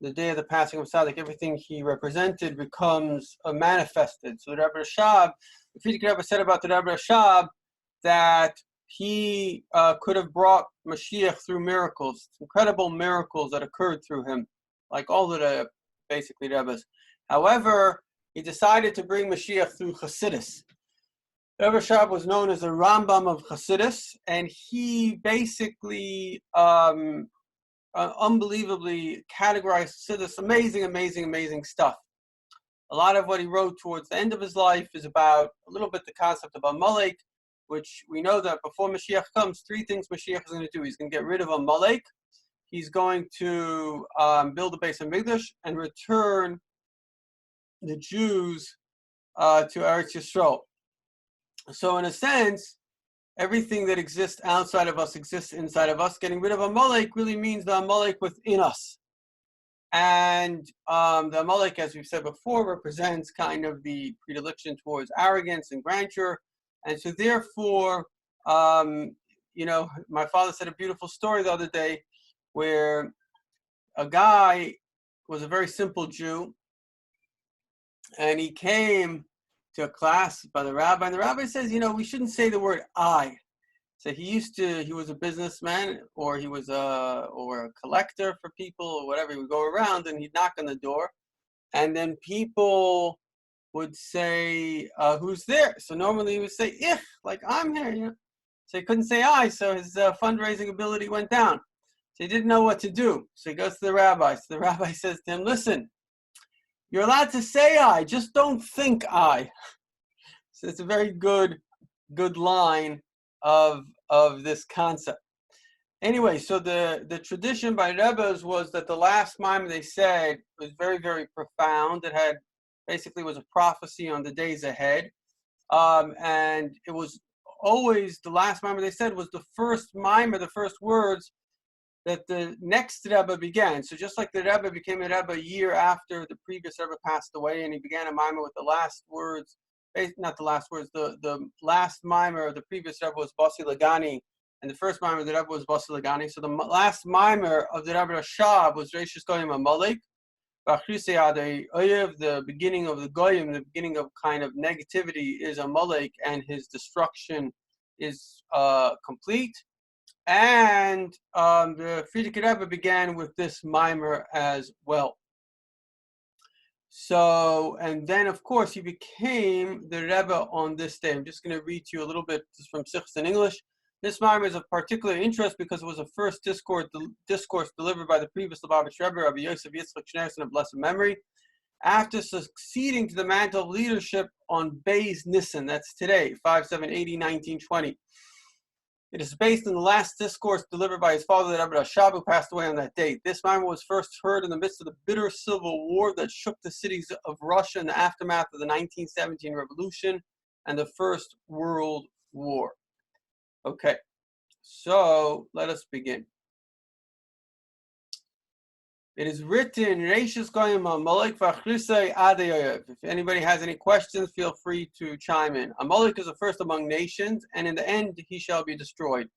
the day of the passing of Tzaddik, everything he represented becomes manifested. So the Rebbe Rashab, the Frierdiker Rebbe said about the Rebbe Rashab that he could have brought Mashiach through miracles, incredible miracles that occurred through him, like all of the basically Rebbes. However, he decided to bring Mashiach through Chassidus. Rebbe Rashab was known as the Rambam of Chassidus, and he basically unbelievably categorized Chassidus. Amazing stuff. A lot of what he wrote towards the end of his life is about a little bit the concept of Amalek, which we know that before Mashiach comes, three things Mashiach is going to do. He's going to get rid of Amalek. He's going to build a base of Mikdash and return the Jews to Eretz Yisrael. So in a sense, everything that exists outside of us exists inside of us. Getting rid of Amalek really means the Amalek within us. And the Amalek, as we've said before, represents kind of the predilection towards arrogance and grandeur. And so therefore, my father said a beautiful story the other day where a guy was a very simple Jew, and he came to a class by the rabbi, and the rabbi says, we shouldn't say the word I. So he was a businessman, or he was a collector for people, or whatever. He would go around and he'd knock on the door, and then people would say, who's there? So normally he would say, ich, like I'm here, So he couldn't say I, so his fundraising ability went down. So he didn't know what to do. So he goes to the rabbi. So the rabbi says to him, listen, you're allowed to say I, just don't think I. So it's a very good line of this concept. Anyway, so the tradition by Rebbes was that the last Mamer they said was very, very profound. It had basically was a prophecy on the days ahead. And it was always the last Mamer they said was the first Mamer, the first words that the next Rebbe began. So just like the Rebbe became a Rebbe a year after the previous Rebbe passed away, and he began a Mamer with the last words, not the last words, the last Mamer of the previous Rebbe was Basi Lagani, and the first Mamer of the Rebbe was Basi Lagani. So the last Mamer of the Rebbe Rashab was Reishis Goyim Amalek. The beginning of the Goyim, the beginning of kind of negativity is Amalek, and his destruction is complete. And the Frierdiker Rebbe began with this Mamer as well. So, and then of course he became the Rebbe on this day. I'm just going to read to you a little bit from Sichos in English. This Mamer is of particular interest because it was the first discourse delivered by the previous Lubavitch Rebbe, Rabbi Yosef Yitzchak Schneerson of blessed memory, after succeeding to the mantle of leadership on Beis Nissen. That's today, 5/7/80/1920. It is based on the last discourse delivered by his father, the Rebbe Rashab, who passed away on that date. This Mamer was first heard in the midst of the bitter civil war that shook the cities of Russia in the aftermath of the 1917 revolution and the First World War. Okay, so let us begin. It is written, Reishis Goyim Amalek v'achrisei adeyoyev. If anybody has any questions, feel free to chime in. Amalek is the first among nations, and in the end he shall be destroyed.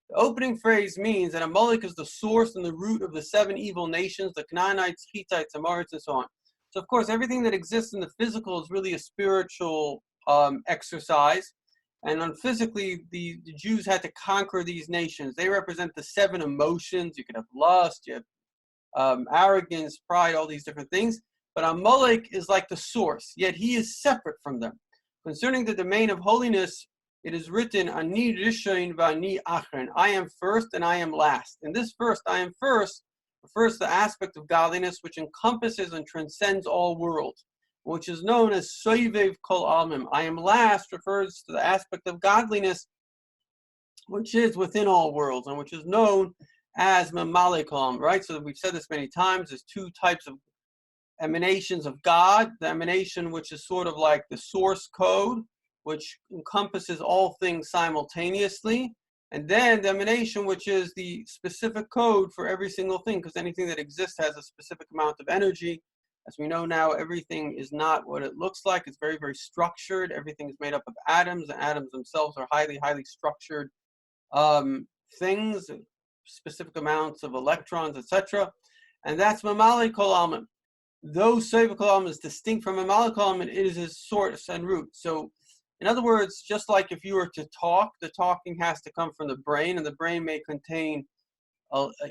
The opening phrase means that Amalek is the source and the root of the 7 evil nations, the Canaanites, Hittites, Amorites, and so on. So of course, everything that exists in the physical is really a spiritual exercise. And on physically, the Jews had to conquer these nations. They represent the 7 emotions. You could have lust, you have arrogance, pride, all these different things. But Amalek is like the source, yet he is separate from them. Concerning the domain of holiness, it is written, Ani Rishon v'Ani Achron. I am first and I am last. In this first, I am first, refers to the aspect of godliness which encompasses and transcends all worlds, which is known as Soivev Kol Almim. I am last refers to the aspect of godliness which is within all worlds and which is known as Mamalekom, right? So we've said this many times. There's 2 types of emanations of God. The emanation which is sort of like the source code, which encompasses all things simultaneously. And then the emanation which is the specific code for every single thing, because anything that exists has a specific amount of energy. As we know now, everything is not what it looks like. It's very, very structured. Everything is made up of atoms, and atoms themselves are highly, highly structured things, specific amounts of electrons, etc. and that's Mamalek Kol Alman. Though Seva Kol Alman is distinct from Amalek Kol Alman, it is his source and root. So, in other words, just like if you were to talk, the talking has to come from the brain, and the brain may contain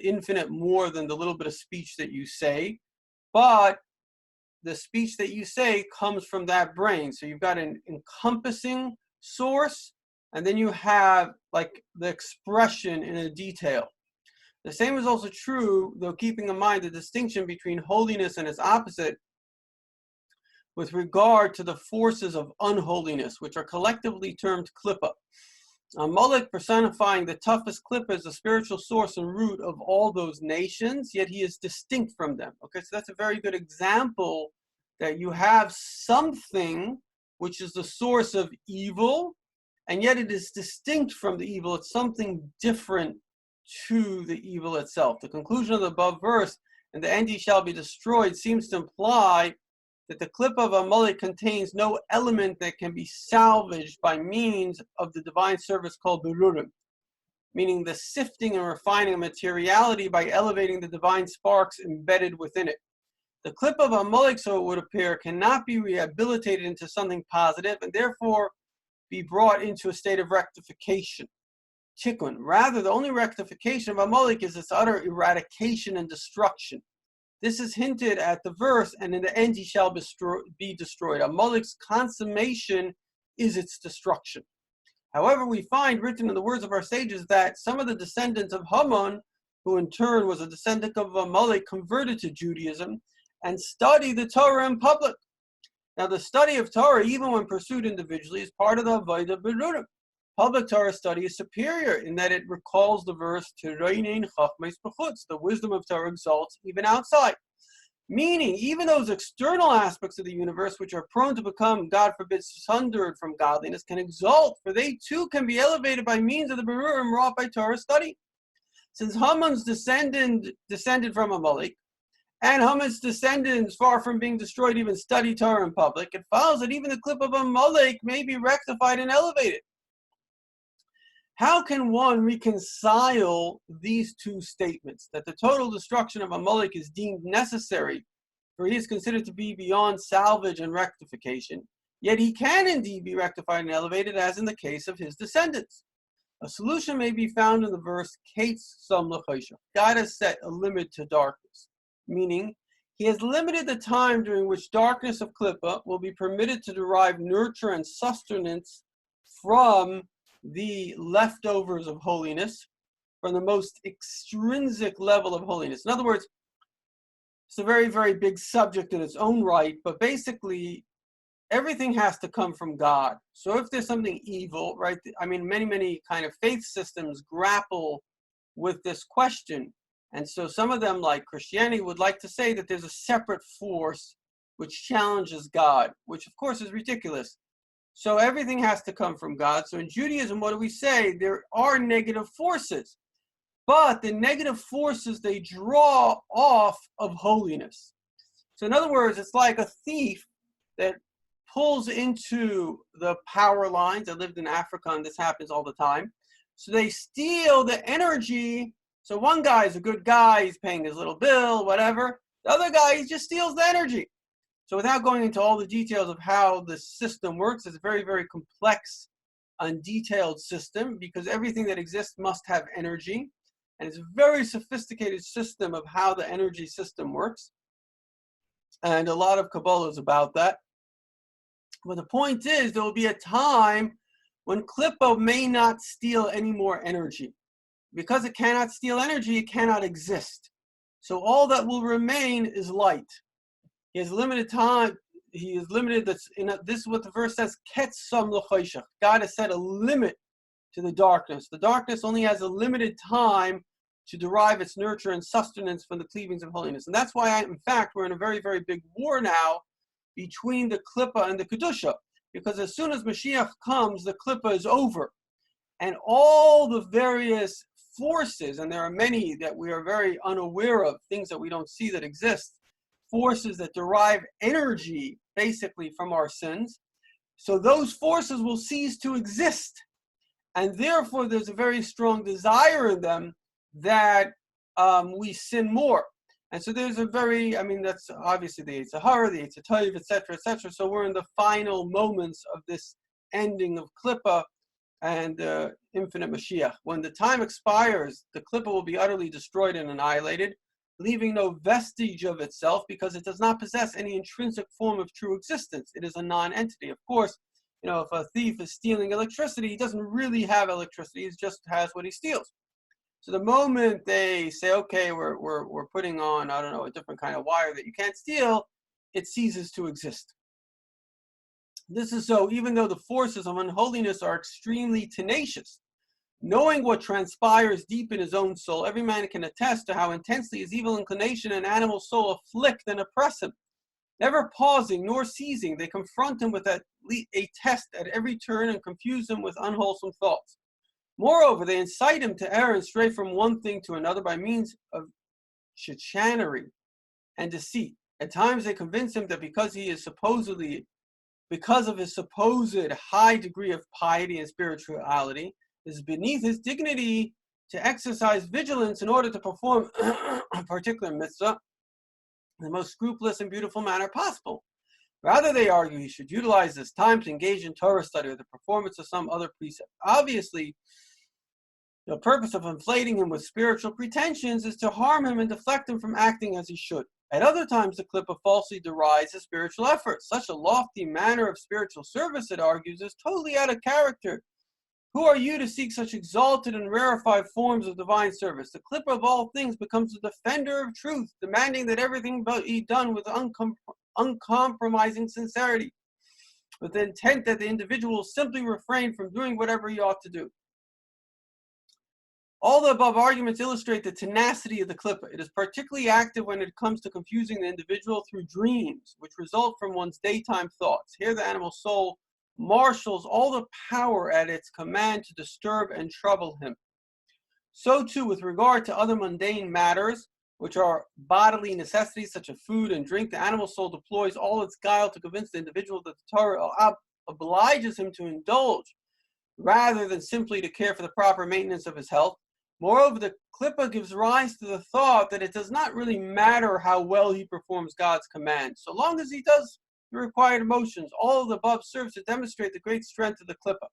infinite more than the little bit of speech that you say, but the speech that you say comes from that brain. So you've got an encompassing source, and then you have like the expression in a detail. The same is also true, though keeping in mind the distinction between holiness and its opposite with regard to the forces of unholiness, which are collectively termed klippa. Amalek personifying the toughest klippa is the spiritual source and root of all those nations, yet he is distinct from them. Okay, so that's a very good example that you have something which is the source of evil, and yet it is distinct from the evil. It's something different to the evil itself. The conclusion of the above verse, "and the end he shall be destroyed," seems to imply that the klippa of Amalek contains no element that can be salvaged by means of the divine service called berurim, meaning the sifting and refining of materiality by elevating the divine sparks embedded within it. The klippa of Amalek, so it would appear, cannot be rehabilitated into something positive and therefore be brought into a state of rectification, tikkun. Rather, the only rectification of Amalek is its utter eradication and destruction. This is hinted at the verse, "and in the end he shall be destroyed." Amalek's consummation is its destruction. However, we find written in the words of our sages that some of the descendants of Haman, who in turn was a descendant of Amalek, converted to Judaism and studied the Torah in public. Now, the study of Torah, even when pursued individually, is part of the Avodah Berurim. Public Torah study is superior in that it recalls the verse, "Tereinin chachmais b'chutz," the wisdom of Torah exalts even outside. Meaning, even those external aspects of the universe, which are prone to become, God forbid, sundered from godliness, can exalt, for they too can be elevated by means of the Berurim wrought by Torah study. Since Haman's descended from Amalek, and Haman's descendants, far from being destroyed, even study Torah in public, it follows that even the klippa of Amalek may be rectified and elevated. How can one reconcile these two statements, that the total destruction of Amalek is deemed necessary, for he is considered to be beyond salvage and rectification, yet he can indeed be rectified and elevated, as in the case of his descendants? A solution may be found in the verse, "Kates sam l'choshen." God has set a limit to darkness, meaning he has limited the time during which darkness of klippa will be permitted to derive nurture and sustenance from the leftovers of holiness, from the most extrinsic level of holiness. In other words, it's a very, very big subject in its own right, but basically everything has to come from God. So if there's something evil, right, I mean, many kind of faith systems grapple with this question. And so some of them, like Christianity, would like to say that there's a separate force which challenges God, which of course is ridiculous. So everything has to come from God. So in Judaism, what do we say? There are negative forces, but the negative forces, they draw off of holiness. So in other words, it's like a thief that pulls into the power lines. I lived in Africa and this happens all the time. So they steal the energy. So one guy is a good guy, he's paying his little bill, whatever. The other guy, he just steals the energy. So without going into all the details of how the system works, it's a very, very complex and detailed system because everything that exists must have energy. And it's a very sophisticated system of how the energy system works. And a lot of Kabbalah is about that. But the point is, there will be a time when Klippo may not steal any more energy. Because it cannot steal energy, it cannot exist. So all that will remain is light. He has limited time. He is limited. This is what the verse says. God has set a limit to the darkness. The darkness only has a limited time to derive its nurture and sustenance from the cleavings of holiness. And that's why, in fact, we're in a very, very big war now between the Klippa and the Kedusha. Because as soon as Mashiach comes, the Klippa is over. And all the various forces, and there are many that we are very unaware of, things that we don't see that exist, forces that derive energy basically from our sins. So those forces will cease to exist. And therefore there's a very strong desire in them that we sin more. And so there's a very, I mean, that's obviously the Yetzer Hara, the Yetzer Tov, etc., etc. So we're in the final moments of this ending of Klippa and infinite Mashiach. When the time expires, the Klippa will be utterly destroyed and annihilated, leaving no vestige of itself because it does not possess any intrinsic form of true existence. It is a non-entity. Of course, you know, if a thief is stealing electricity, he doesn't really have electricity, he just has what he steals. So the moment they say, okay, we're putting on, I don't know, a different kind of wire that you can't steal, it ceases to exist. This is so even though the forces of unholiness are extremely tenacious. Knowing what transpires deep in his own soul, every man can attest to how intensely his evil inclination and animal soul afflict and oppress him. Never pausing nor ceasing, they confront him with a test at every turn and confuse him with unwholesome thoughts. Moreover, they incite him to err and stray from one thing to another by means of chicanery and deceit. At times they convince him that because of his supposed high degree of piety and spirituality, it is beneath his dignity to exercise vigilance in order to perform a particular mitzvah in the most scrupulous and beautiful manner possible. Rather, they argue he should utilize this time to engage in Torah study or the performance of some other precept. Obviously, the purpose of inflating him with spiritual pretensions is to harm him and deflect him from acting as he should. At other times, the Klippa falsely derides his spiritual efforts. Such a lofty manner of spiritual service, it argues, is totally out of character. Who are you to seek such exalted and rarefied forms of divine service? The Klippa of all things becomes the defender of truth, demanding that everything be done with uncompromising sincerity, with the intent that the individual simply refrain from doing whatever he ought to do. All the above arguments illustrate the tenacity of the Klippa. It is particularly active when it comes to confusing the individual through dreams, which result from one's daytime thoughts. Here the animal soul marshals all the power at its command to disturb and trouble him. So too with regard to other mundane matters, which are bodily necessities such as food and drink, the animal soul deploys all its guile to convince the individual that the Torah obliges him to indulge, rather than simply to care for the proper maintenance of his health. Moreover, the Klippa gives rise to the thought that it does not really matter how well he performs God's commands, so long as he does the required emotions. All of the above serves to demonstrate the great strength of the Klippa.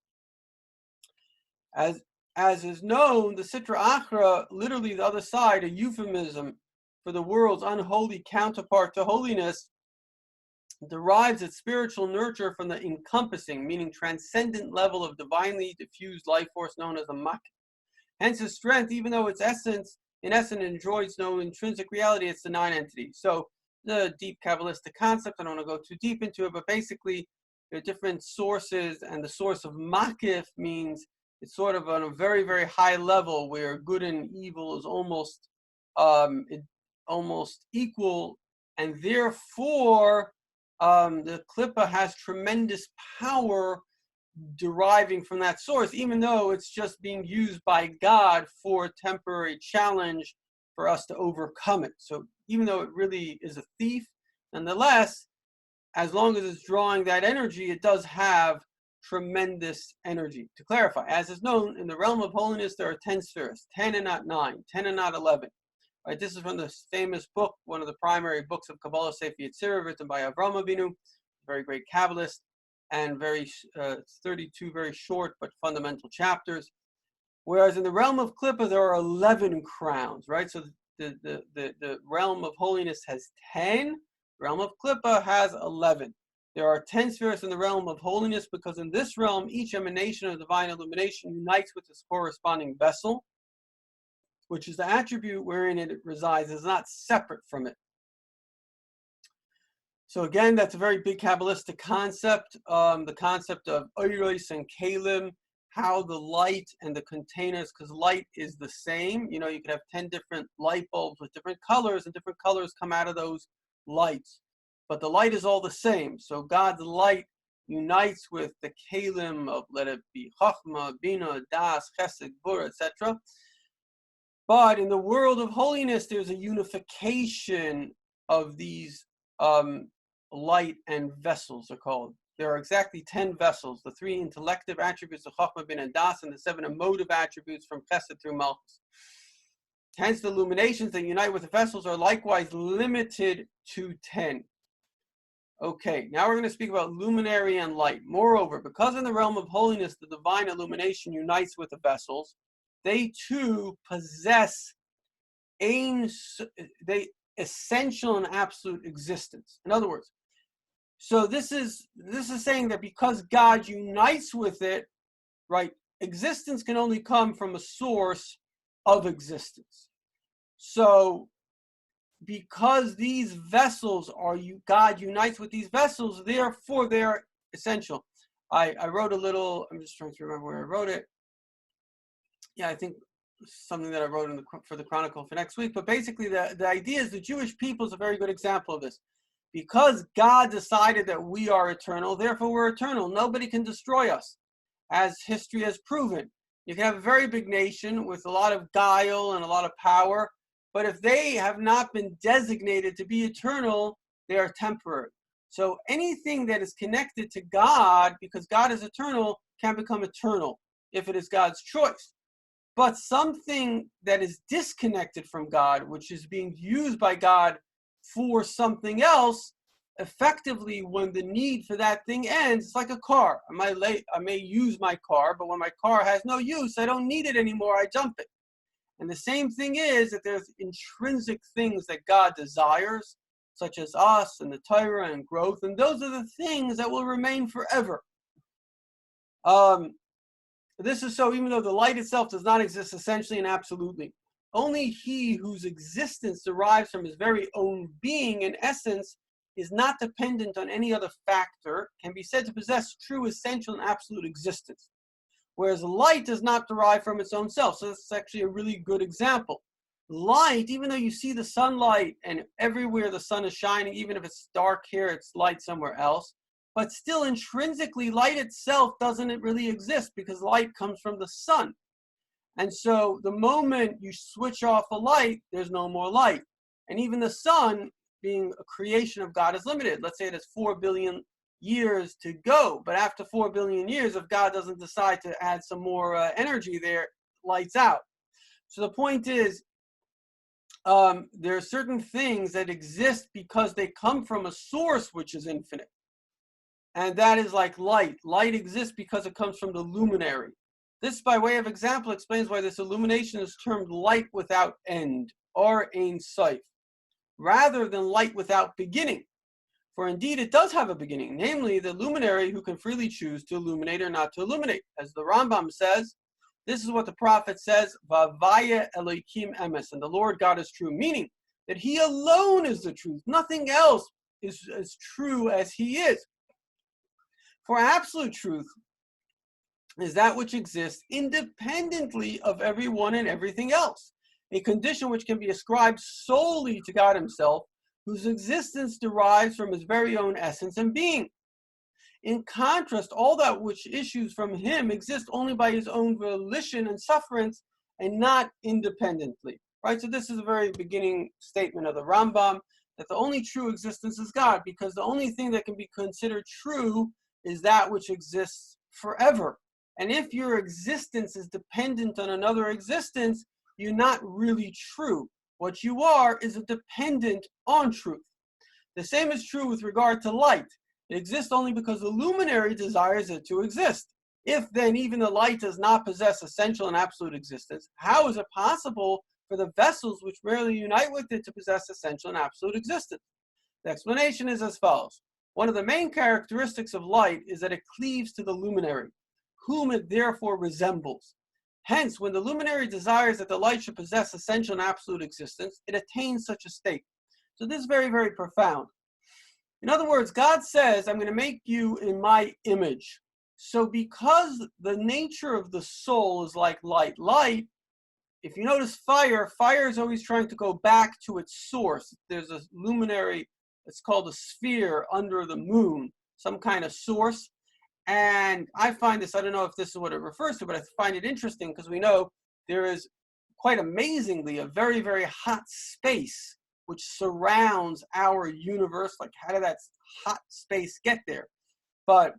As is known, the Sitra Achra, literally the other side, a euphemism for the world's unholy counterpart to holiness, derives its spiritual nurture from the encompassing, meaning transcendent level of divinely diffused life force known as a mak. Hence its strength, even though its essence enjoys no intrinsic reality, it's the non-entity. So the deep Kabbalistic concept, I don't want to go too deep into it, but basically there are different sources, and the source of makif means it's sort of on a very, very high level where good and evil is almost equal, and therefore the Klippa has tremendous power deriving from that source, even though it's just being used by God for a temporary challenge for us to overcome it. So even though it really is a thief, nonetheless, as long as it's drawing that energy, it does have tremendous energy. To clarify, as is known, in the realm of holiness, there are 10 spheres, 10 and not 9, 10 and not 11. Right, this is from the famous book, one of the primary books of Kabbalah, Sefer Yetzirah, written by Avram Avinu, very great Kabbalist, and 32 very short but fundamental chapters. Whereas in the realm of Klippa, there are 11 crowns, right? So the realm of holiness has 10, the realm of Klippa has 11. There are 10 spheres in the realm of holiness because in this realm, each emanation of divine illumination unites with its corresponding vessel, which is the attribute wherein it resides, is not separate from it. So again, that's a very big Kabbalistic concept, the concept of oiros and kalim, how the light and the containers, because light is the same. You know, you could have 10 different light bulbs with different colors, and different colors come out of those lights. But the light is all the same. So God's light unites with the kalim of, let it be chachma, bina, das, chesed, bur, etc. But in the world of holiness, there's a unification of these light and vessels are called. There are exactly 10 vessels, the 3 intellective attributes of Chachma, Bin, and Das, and the 7 emotive attributes from Chesed through Malchus. Hence, the illuminations that unite with the vessels are likewise limited to 10. Okay, now we're going to speak about luminary and light. Moreover, because in the realm of holiness the divine illumination unites with the vessels, they too possess essential and absolute existence. In other words, so this is saying that because God unites with it, right, existence can only come from a source of existence. So because these vessels God unites with these vessels, therefore they're essential. I wrote a little, I'm just trying to remember where I wrote it. Yeah, I think something that I wrote for the Chronicle for next week. But basically the idea is the Jewish people is a very good example of this. Because God decided that we are eternal, therefore we're eternal. Nobody can destroy us, as history has proven. You can have a very big nation with a lot of guile and a lot of power, but if they have not been designated to be eternal, they are temporary. So anything that is connected to God, because God is eternal, can become eternal if it is God's choice. But something that is disconnected from God, which is being used by God for something else, effectively, when the need for that thing ends, it's like a car. I may use my car, but when my car has no use, I don't need it anymore, I jump it. And the same thing is that there's intrinsic things that God desires, such as us and the Torah and growth, and those are the things that will remain forever. This is so even though the light itself does not exist essentially and absolutely. Only he whose existence derives from his very own being and essence is not dependent on any other factor, can be said to possess true essential and absolute existence. Whereas light does not derive from its own self. So this is actually a really good example. Light, even though you see the sunlight and everywhere the sun is shining, even if it's dark here, it's light somewhere else, but still intrinsically light itself doesn't really exist because light comes from the sun. And so the moment you switch off a light, there's no more light. And even the sun, being a creation of God, is limited. Let's say it has 4 billion years to go. But after 4 billion years, if God doesn't decide to add some more energy there, lights out. So the point is, there are certain things that exist because they come from a source which is infinite. And that is like light. Light exists because it comes from the luminary. This, by way of example, explains why this illumination is termed light without end, or Ein Sof, rather than light without beginning. For indeed it does have a beginning, namely the luminary who can freely choose to illuminate or not to illuminate. As the Rambam says, this is what the prophet says, Vavaya Elohim Emes, and the Lord God is true, meaning that he alone is the truth. Nothing else is as true as he is. For absolute truth is that which exists independently of everyone and everything else, a condition which can be ascribed solely to God himself, whose existence derives from his very own essence and being. In contrast, all that which issues from him exists only by his own volition and sufferance and not independently. Right? So this is a very beginning statement of the Rambam, that the only true existence is God, because the only thing that can be considered true is that which exists forever. And if your existence is dependent on another existence, you're not really true. What you are is a dependent on truth. The same is true with regard to light. It exists only because the luminary desires it to exist. If then even the light does not possess essential and absolute existence, how is it possible for the vessels which merely unite with it to possess essential and absolute existence? The explanation is as follows. One of the main characteristics of light is that it cleaves to the luminary, whom it therefore resembles. Hence, when the luminary desires that the light should possess essential and absolute existence, it attains such a state. So this is very, very profound. In other words, God says, I'm going to make you in my image. So because the nature of the soul is like light, if you notice fire is always trying to go back to its source. There's a luminary, it's called a sphere under the moon, some kind of source. And I find this, I don't know if this is what it refers to, but I find it interesting because we know there is, quite amazingly, a very, very hot space which surrounds our universe. Like, how did that hot space get there? But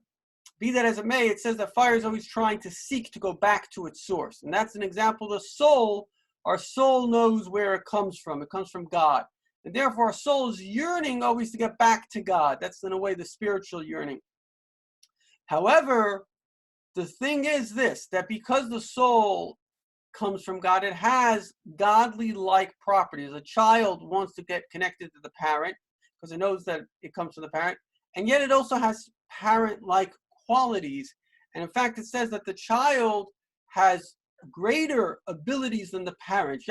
be that as it may, it says that fire is always trying to seek to go back to its source. And that's an example of the soul, our soul knows where it comes from. It comes from God. And therefore, our soul is yearning always to get back to God. That's, in a way, the spiritual yearning. However, the thing is this, that because the soul comes from God, it has godly-like properties. A child wants to get connected to the parent because it knows that it comes from the parent, and yet it also has parent-like qualities. And in fact, it says that the child has greater abilities than the parent.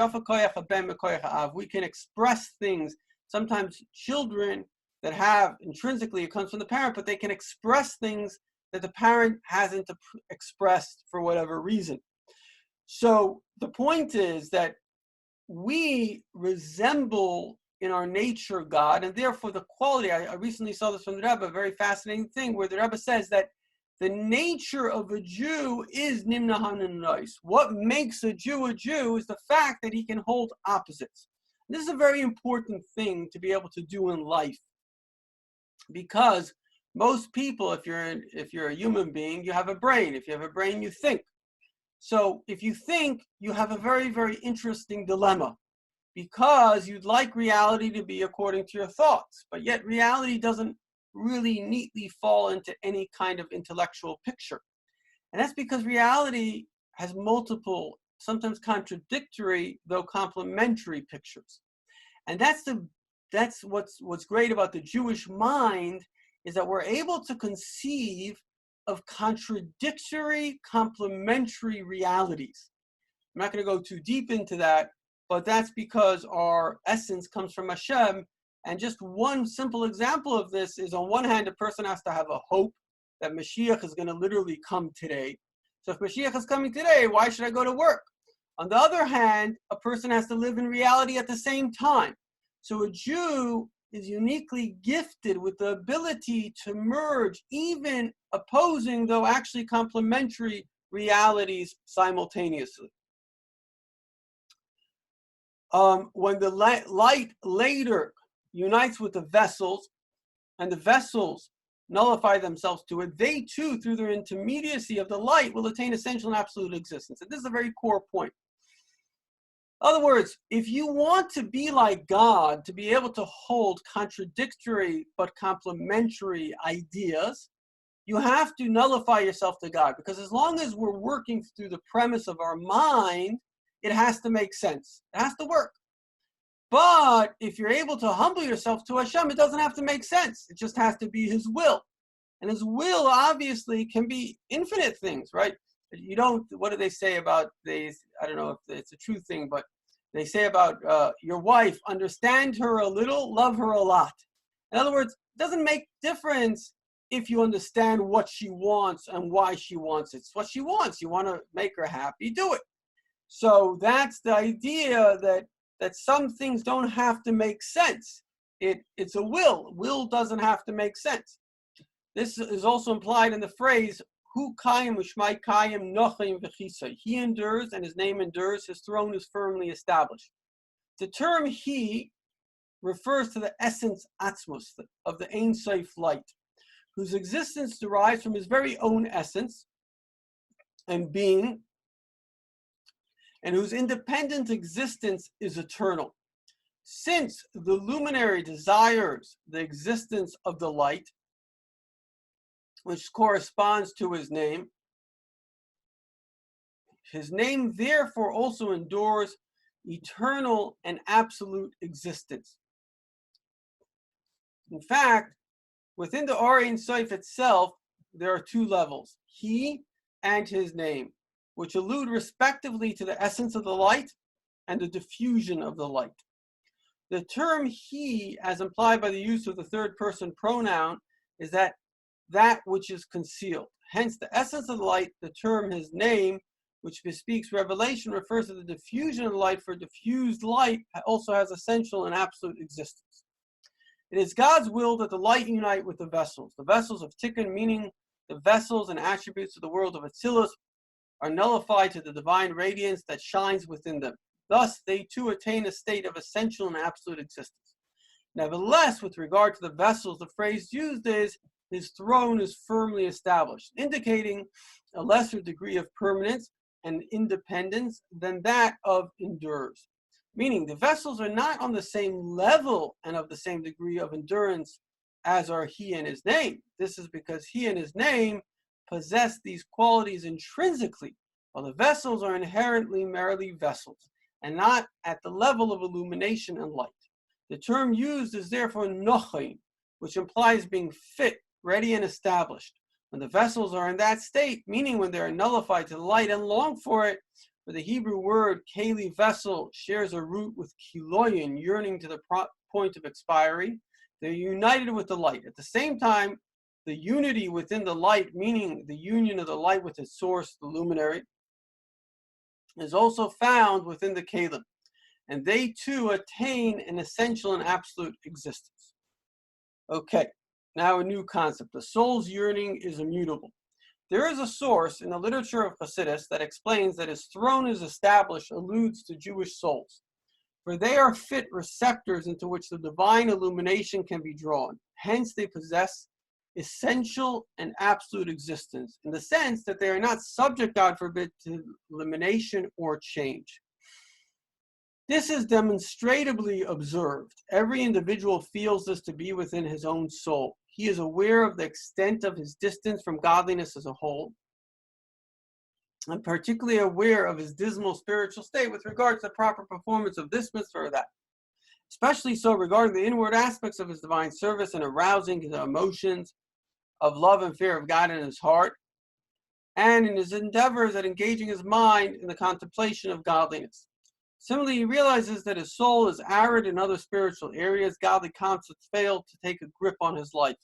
We can express things. Sometimes children that have intrinsically, it comes from the parent, but they can express things that the parent hasn't expressed for whatever reason. So the point is that we resemble in our nature God, and therefore the quality, I recently saw this from the Rebbe, a very fascinating thing, where the Rebbe says that the nature of a Jew is nimna hananais. What makes a Jew is the fact that he can hold opposites. This is a very important thing to be able to do in life, because most people, if you're a human being, you have a brain. If you have a brain, you think. So if you think, you have a very, very interesting dilemma, because you'd like reality to be according to your thoughts, but yet reality doesn't really neatly fall into any kind of intellectual picture. And that's because reality has multiple, sometimes contradictory, though complementary pictures. And that's what's great about the Jewish mind, is that we're able to conceive of contradictory, complementary realities. I'm not going to go too deep into that, but that's because our essence comes from Hashem. And just one simple example of this is, on one hand, a person has to have a hope that Mashiach is going to literally come today. So if Mashiach is coming today, why should I go to work? On the other hand, a person has to live in reality at the same time. So a Jew is uniquely gifted with the ability to merge even opposing, though actually complementary, realities simultaneously. When the light later unites with the vessels, and the vessels nullify themselves to it, they too, through their intermediacy of the light, will attain essential and absolute existence. And this is a very core point. In other words, if you want to be like God, to be able to hold contradictory but complementary ideas, you have to nullify yourself to God, because as long as we're working through the premise of our mind, it has to make sense. It has to work. But if you're able to humble yourself to Hashem, it doesn't have to make sense. It just has to be His will. And His will obviously can be infinite things, right? You don't, what do they say about these? I don't know if it's a true thing, but they say about your wife, understand her a little, love her a lot. In other words, it doesn't make difference if you understand what she wants and why she wants it. It's what she wants. You want to make her happy, do it. So that's the idea, that some things don't have to make sense. It's a will. Will doesn't have to make sense. This is also implied in the phrase, Hu Kayim Ushmai Kayim Nochim V'chisai. He endures and his name endures, his throne is firmly established. The term he refers to the essence Atzmos of the Ein Sof light, whose existence derives from his very own essence and being, and whose independent existence is eternal. Since the luminary desires the existence of the light, which corresponds to his name therefore also endures eternal and absolute existence. In fact, within the Or Ein Sof itself, there are two levels, he and his name, which allude respectively to the essence of the light and the diffusion of the light. The term he, as implied by the use of the third person pronoun, is that which is concealed. Hence, the essence of the light, the term his name, which bespeaks revelation, refers to the diffusion of the light, for diffused light also has essential and absolute existence. It is God's will that the light unite with the vessels of Tikkun, meaning the vessels and attributes of the world of Atzilus, are nullified to the divine radiance that shines within them. Thus, they too attain a state of essential and absolute existence. Nevertheless, with regard to the vessels, the phrase used is, his throne is firmly established, indicating a lesser degree of permanence, and independence than that of endurers. Meaning the vessels are not on the same level and of the same degree of endurance as are he and his name. This is because he and his name possess these qualities intrinsically, while the vessels are inherently merely vessels, and not at the level of illumination and light. The term used is therefore nochaim, which implies being fit, ready, and established. When the vessels are in that state, meaning when they are nullified to the light and long for it, where the Hebrew word keli, vessel, shares a root with kiloyin, yearning to the point of expiry, they're united with the light. At the same time, the unity within the light, meaning the union of the light with its source, the luminary, is also found within the kelim, and they too attain an essential and absolute existence. Okay, now a new concept. The soul's yearning is immutable. There is a source in the literature of Hasidus that explains that his throne is established alludes to Jewish souls, for they are fit receptors into which the divine illumination can be drawn. Hence, they possess essential and absolute existence, in the sense that they are not subject, God forbid, to elimination or change. This is demonstrably observed. Every individual feels this to be within his own soul. He is aware of the extent of his distance from godliness as a whole, and particularly aware of his dismal spiritual state with regard to the proper performance of this mitzvah or that. Especially so regarding the inward aspects of his divine service and arousing his emotions of love and fear of God in his heart, and in his endeavors at engaging his mind in the contemplation of godliness. Similarly, he realizes that his soul is arid in other spiritual areas. Godly concepts fail to take a grip on his life.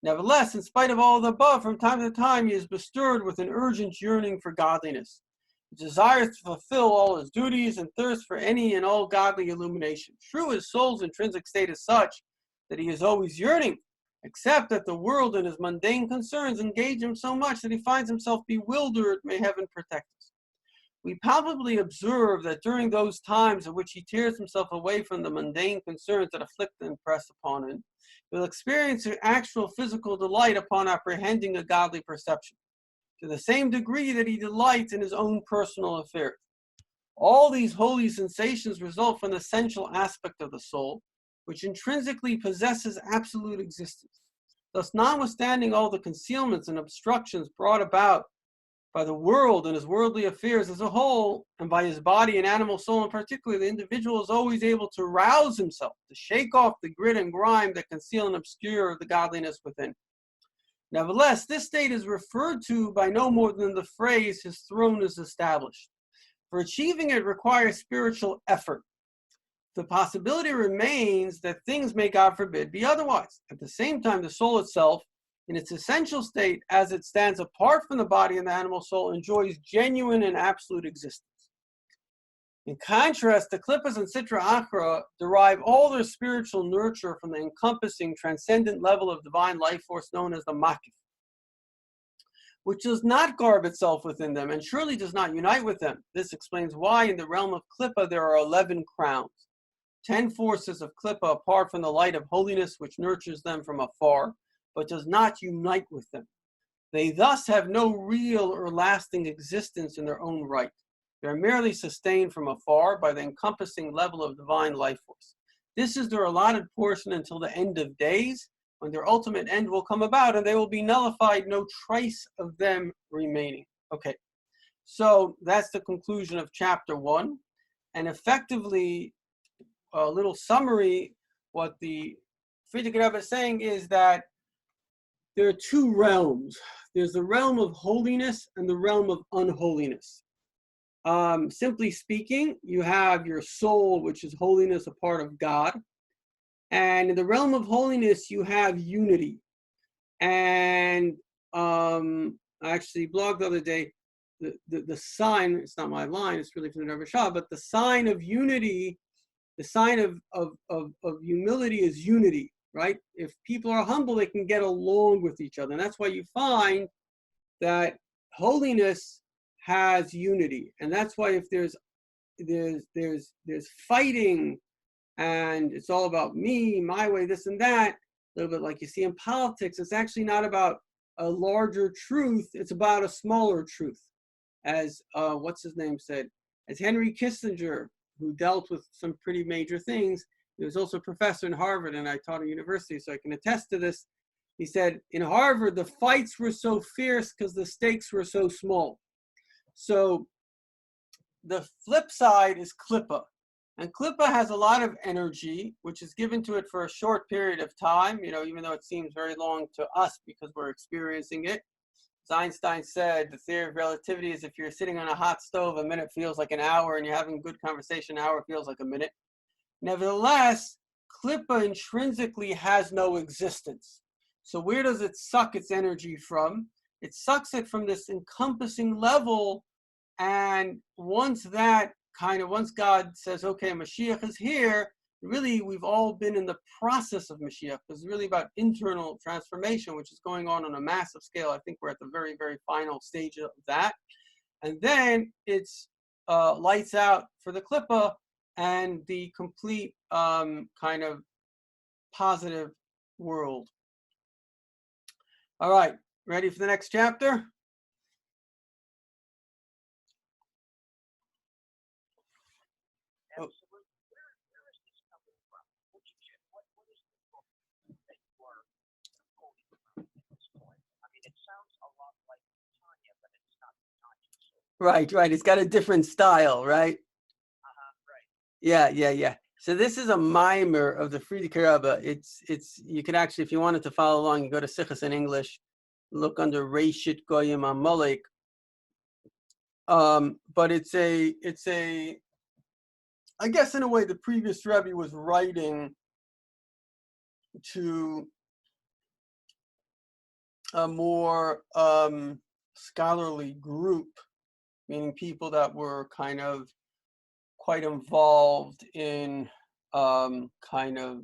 Nevertheless, in spite of all of the above, from time to time he is bestirred with an urgent yearning for godliness. He desires to fulfill all his duties and thirsts for any and all godly illumination. True, his soul's intrinsic state is such that he is always yearning, except that the world and his mundane concerns engage him so much that he finds himself bewildered. May heaven protect us. We palpably observe that during those times in which he tears himself away from the mundane concerns that afflict and press upon him, he will experience an actual physical delight upon apprehending a godly perception, to the same degree that he delights in his own personal affairs. All these holy sensations result from the essential aspect of the soul, which intrinsically possesses absolute existence. Thus, notwithstanding all the concealments and obstructions brought about by the world and his worldly affairs as a whole, and by his body and animal soul in particular, the individual is always able to rouse himself, to shake off the grit and grime that conceal and obscure the godliness within. Nevertheless, this state is referred to by no more than the phrase, his throne is established. For achieving it requires spiritual effort. The possibility remains that things may, God forbid, be otherwise. At the same time, the soul itself, in its essential state, as it stands apart from the body and the animal soul, enjoys genuine and absolute existence. In contrast, the Klippas and Sitra Achra derive all their spiritual nurture from the encompassing, transcendent level of divine life force known as the Makif, which does not garb itself within them and surely does not unite with them. This explains why in the realm of Klippa there are 11 crowns, 10 forces of Klippa apart from the light of holiness which nurtures them from afar, but does not unite with them. They thus have no real or lasting existence in their own right. They are merely sustained from afar by the encompassing level of divine life force. This is their allotted portion until the end of days, when their ultimate end will come about and they will be nullified, no trace of them remaining. Okay, so that's the conclusion of chapter 1. And effectively, a little summary, what the Frierdiker Rebbe is saying is that there are two realms. There's the realm of holiness and the realm of unholiness. Simply speaking, you have your soul, which is holiness, a part of God. And in the realm of holiness, you have unity. And I actually blogged the other day, the sign, it's not my line, it's really from the Rebbe Shah, but the sign of unity, the sign of humility is unity. Right? If people are humble, they can get along with each other. And that's why you find that holiness has unity. And that's why if there's fighting and it's all about me, my way, this and that, a little bit like you see in politics, it's actually not about a larger truth, it's about a smaller truth. as what's his name said, as Henry Kissinger, who dealt with some pretty major things. He was also a professor in Harvard, and I taught at university, so I can attest to this. He said, in Harvard, the fights were so fierce because the stakes were so small. So the flip side is Klippa. And Klippa has a lot of energy, which is given to it for a short period of time, even though it seems very long to us because we're experiencing it. As Einstein said, the theory of relativity is if you're sitting on a hot stove, a minute feels like an hour, and you're having a good conversation, an hour feels like a minute. Nevertheless, Klippa intrinsically has no existence. So where does it suck its energy from? It sucks it from this encompassing level, and once God says, okay, Mashiach is here, really we've all been in the process of Mashiach. It's really about internal transformation, which is going on a massive scale. I think we're at the very, very final stage of that. And then it's lights out for the Klippa and the complete kind of positive world. All right, ready for the next chapter? Right. It's got a different style, right? Yeah. So this is a Mamer of the Frierdiker Rebbe. It's you can actually, if you wanted to follow along, you go to Sichos in English, look under Reishis Goyim Amalek. But it's a I guess in a way the previous Rebbe was writing to a more scholarly group, meaning people that were kind of quite involved in kind of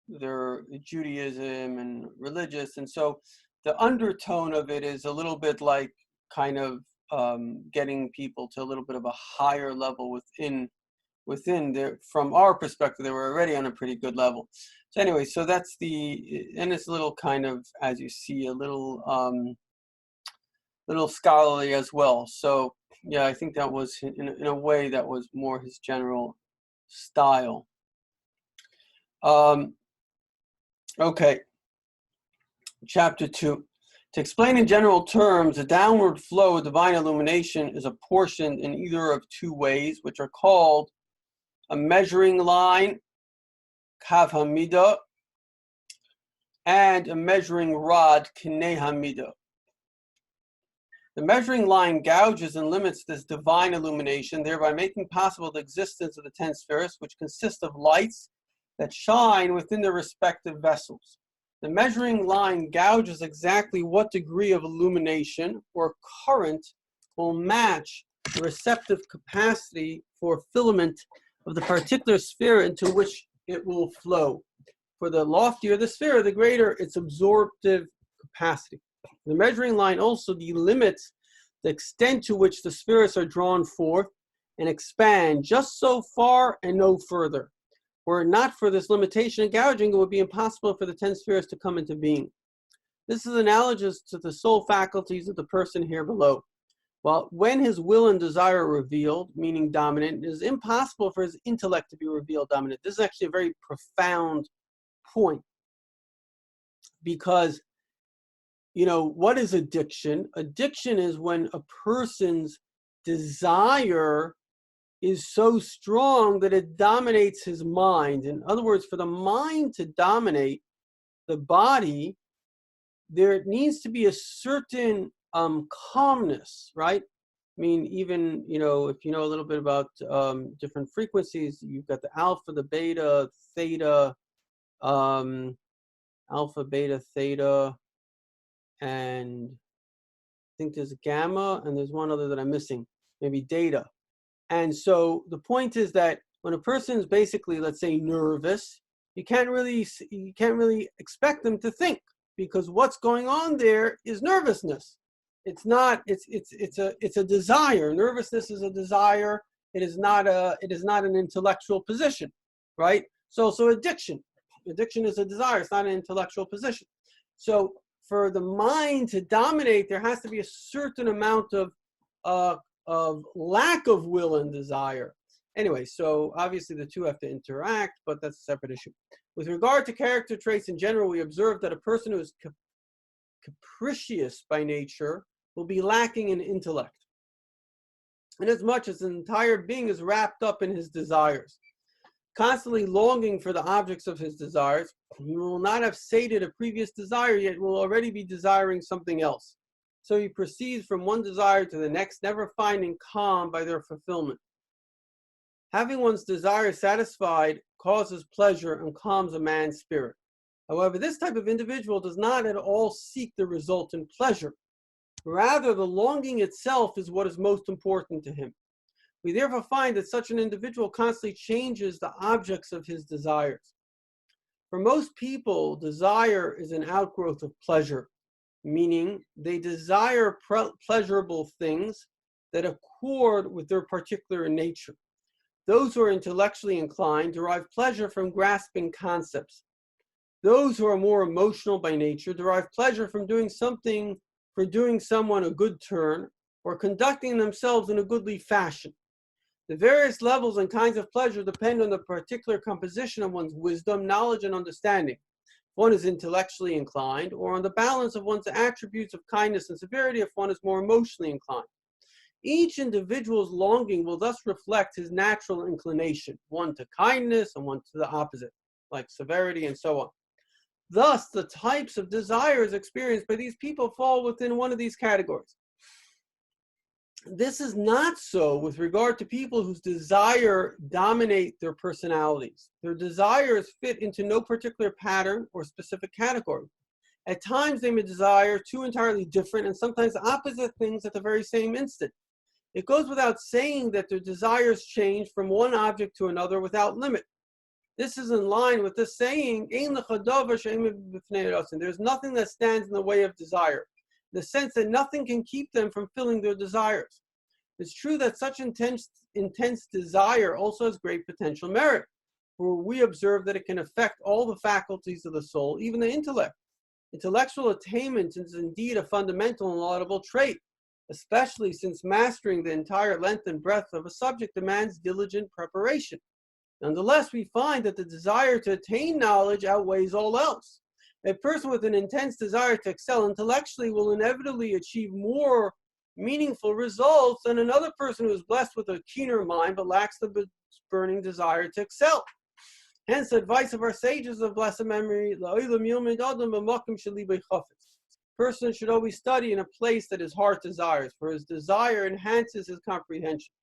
their Judaism and religious. And so the undertone of it is a little bit like kind of getting people to a little bit of a higher level within there. From our perspective, they were already on a pretty good level. So anyway, so that's and it's a little kind of, as you see, a little scholarly as well. So yeah, I think that was in a way that was more his general style. Okay, chapter 2. To explain in general terms, the downward flow of divine illumination is apportioned in either of two ways, which are called a measuring line, kav hamida, and a measuring rod, kinei hamida. The measuring line gouges and limits this divine illumination, thereby making possible the existence of the 10 spheres, which consist of lights that shine within their respective vessels. The measuring line gouges exactly what degree of illumination or current will match the receptive capacity for filament of the particular sphere into which it will flow. For the loftier the sphere, the greater its absorptive capacity. The measuring line also delimits the extent to which the spheres are drawn forth and expand just so far and no further. Were it not for this limitation and gouging, it would be impossible for the 10 spheres to come into being. This is analogous to the soul faculties of the person here below. Well, when his will and desire are revealed, meaning dominant, it is impossible for his intellect to be revealed dominant. This is actually a very profound point, because what is addiction? Addiction is when a person's desire is so strong that it dominates his mind. In other words, for the mind to dominate the body, there needs to be a certain calmness, right? I mean, even, if you know a little bit about different frequencies, you've got the alpha, the beta, theta, alpha, beta, theta, and I think there's gamma, and there's one other that I'm missing, maybe data. And so the point is that when a person is basically, let's say, nervous, you can't really expect them to think, because what's going on there is nervousness. It's not. It's a desire. Nervousness is a desire. It is not an intellectual position, right? So addiction is a desire. It's not an intellectual position. So for the mind to dominate, there has to be a certain amount of of lack of will and desire. Anyway, so obviously the two have to interact, but that's a separate issue. With regard to character traits in general, we observe that a person who is capricious by nature will be lacking in intellect, inasmuch as his entire being is wrapped up in his desires. Constantly longing for the objects of his desires, he will not have sated a previous desire, yet will already be desiring something else. So he proceeds from one desire to the next, never finding calm by their fulfillment. Having one's desire satisfied causes pleasure and calms a man's spirit. However, this type of individual does not at all seek the result in pleasure. Rather, the longing itself is what is most important to him. We therefore find that such an individual constantly changes the objects of his desires. For most people, desire is an outgrowth of pleasure, meaning they desire pleasurable things that accord with their particular nature. Those who are intellectually inclined derive pleasure from grasping concepts. Those who are more emotional by nature derive pleasure from doing something, for doing someone a good turn, or conducting themselves in a goodly fashion. The various levels and kinds of pleasure depend on the particular composition of one's wisdom, knowledge, and understanding. One is intellectually inclined, or on the balance of one's attributes of kindness and severity if one is more emotionally inclined. Each individual's longing will thus reflect his natural inclination, one to kindness and one to the opposite, like severity and so on. Thus, the types of desires experienced by these people fall within one of these categories. This is not so with regard to people whose desire dominate their personalities. Their desires fit into no particular pattern or specific category. At times, they may desire two entirely different and sometimes opposite things at the very same instant. It goes without saying that their desires change from one object to another without limit. This is in line with the saying, there's nothing that stands in the way of desire, in the sense that nothing can keep them from filling their desires. It's true that such intense desire also has great potential merit, for we observe that it can affect all the faculties of the soul, even the intellect. Intellectual attainment is indeed a fundamental and laudable trait, especially since mastering the entire length and breadth of a subject demands diligent preparation. Nonetheless, we find that the desire to attain knowledge outweighs all else. A person with an intense desire to excel intellectually will inevitably achieve more meaningful results than another person who is blessed with a keener mind but lacks the burning desire to excel. Hence, the advice of our sages of blessed memory, person should always study in a place that his heart desires, for his desire enhances his comprehension.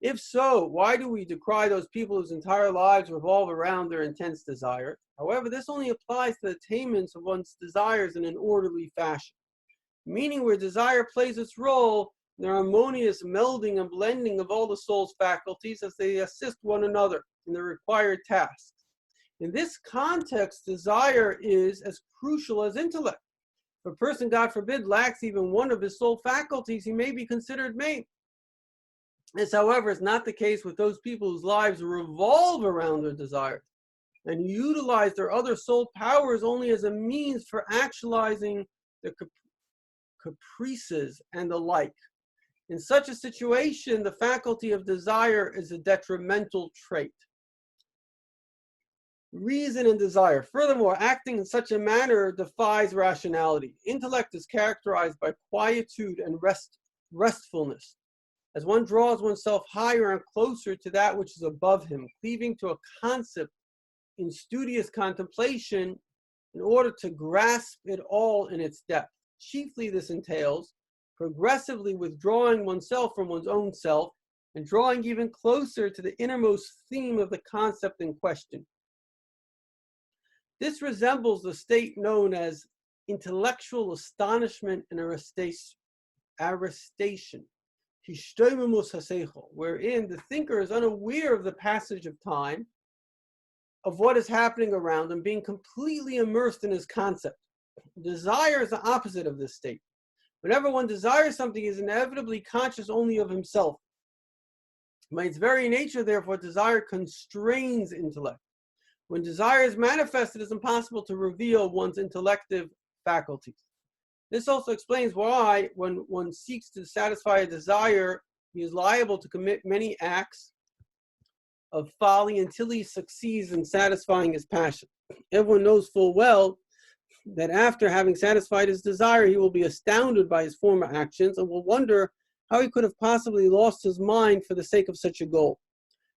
If so, why do we decry those people whose entire lives revolve around their intense desire? However, this only applies to the attainments of one's desires in an orderly fashion, meaning where desire plays its role in the harmonious melding and blending of all the soul's faculties as they assist one another in the required tasks. In this context, desire is as crucial as intellect. If a person, God forbid, lacks even one of his soul faculties, he may be considered maimed. This, however, is not the case with those people whose lives revolve around their desires and utilize their other soul powers only as a means for actualizing their caprices and the like. In such a situation, the faculty of desire is a detrimental trait. Reason and desire. Furthermore, acting in such a manner defies rationality. Intellect is characterized by quietude and restfulness. As one draws oneself higher and closer to that which is above him, cleaving to a concept in studious contemplation in order to grasp it all in its depth. Chiefly this entails progressively withdrawing oneself from one's own self and drawing even closer to the innermost theme of the concept in question. This resembles the state known as intellectual astonishment and arrestation, wherein the thinker is unaware of the passage of time, of what is happening around him, being completely immersed in his concept. Desire is the opposite of this state. Whenever one desires something, he is inevitably conscious only of himself. By its very nature, therefore, desire constrains intellect. When desire is manifested, it is impossible to reveal one's intellective faculties. This also explains why, when one seeks to satisfy a desire, he is liable to commit many acts of folly until he succeeds in satisfying his passion. Everyone knows full well that after having satisfied his desire, he will be astounded by his former actions and will wonder how he could have possibly lost his mind for the sake of such a goal.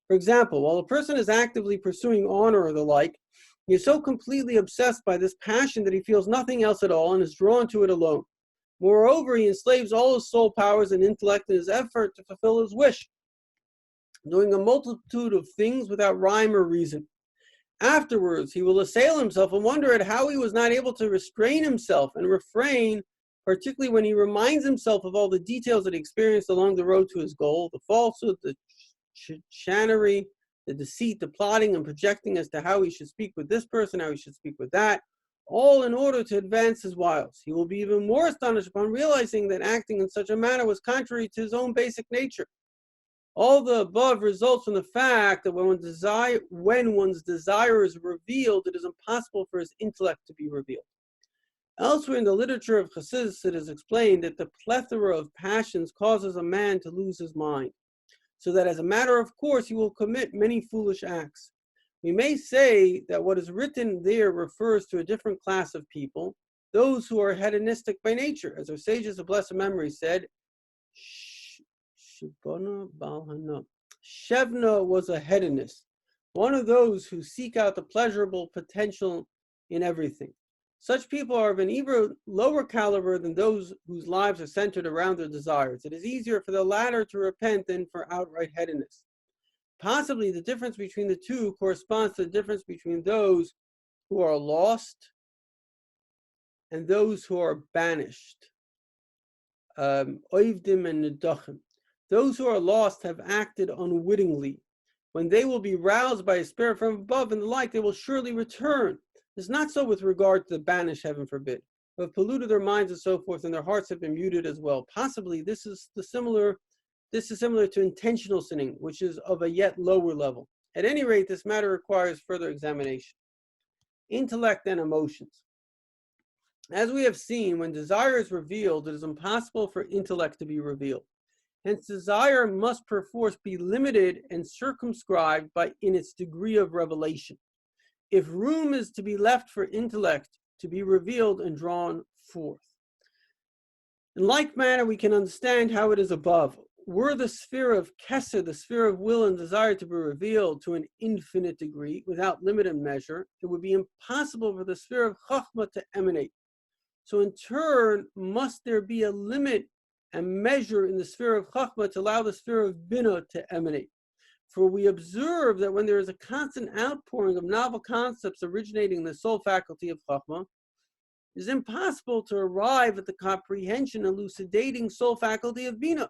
For example, while a person is actively pursuing honor or the like, he is so completely obsessed by this passion that he feels nothing else at all and is drawn to it alone. Moreover, he enslaves all his soul powers and intellect in his effort to fulfill his wish, doing a multitude of things without rhyme or reason. Afterwards, he will assail himself and wonder at how he was not able to restrain himself and refrain, particularly when he reminds himself of all the details that he experienced along the road to his goal, the falsehood, the chicanery, the deceit, the plotting and projecting as to how he should speak with this person, how he should speak with that, all in order to advance his wiles. He will be even more astonished upon realizing that acting in such a manner was contrary to his own basic nature. All the above results from the fact that when one's desire is revealed, it is impossible for his intellect to be revealed. Elsewhere in the literature of Chassidus, it is explained that the plethora of passions causes a man to lose his mind, so that as a matter of course he will commit many foolish acts. We may say that what is written there refers to a different class of people, those who are hedonistic by nature. As our sages of blessed memory said, Shevna was a hedonist, one of those who seek out the pleasurable potential in everything. Such people are of an even lower caliber than those whose lives are centered around their desires. It is easier for the latter to repent than for outright hedonists. Possibly the difference between the two corresponds to the difference between those who are lost and those who are banished. Oivdim and Nedachim. Those who are lost have acted unwittingly. When they will be roused by a spirit from above and the like, they will surely return. It's not so with regard to the banished, heaven forbid, who have polluted their minds and so forth, and their hearts have been muted as well. Possibly this is similar to intentional sinning, which is of a yet lower level. At any rate, this matter requires further examination. Intellect and emotions. As we have seen, when desire is revealed, it is impossible for intellect to be revealed. Hence, desire must perforce be limited and circumscribed in its degree of revelation, if room is to be left for intellect to be revealed and drawn forth. In like manner, we can understand how it is above. Were the sphere of Kesser, the sphere of will and desire, to be revealed to an infinite degree, without limit and measure, it would be impossible for the sphere of Chachma to emanate. So in turn, must there be a limit and measure in the sphere of Chachma to allow the sphere of Bina to emanate. For we observe that when there is a constant outpouring of novel concepts originating in the soul faculty of Chachma, it is impossible to arrive at the comprehension and elucidating soul faculty of Bina.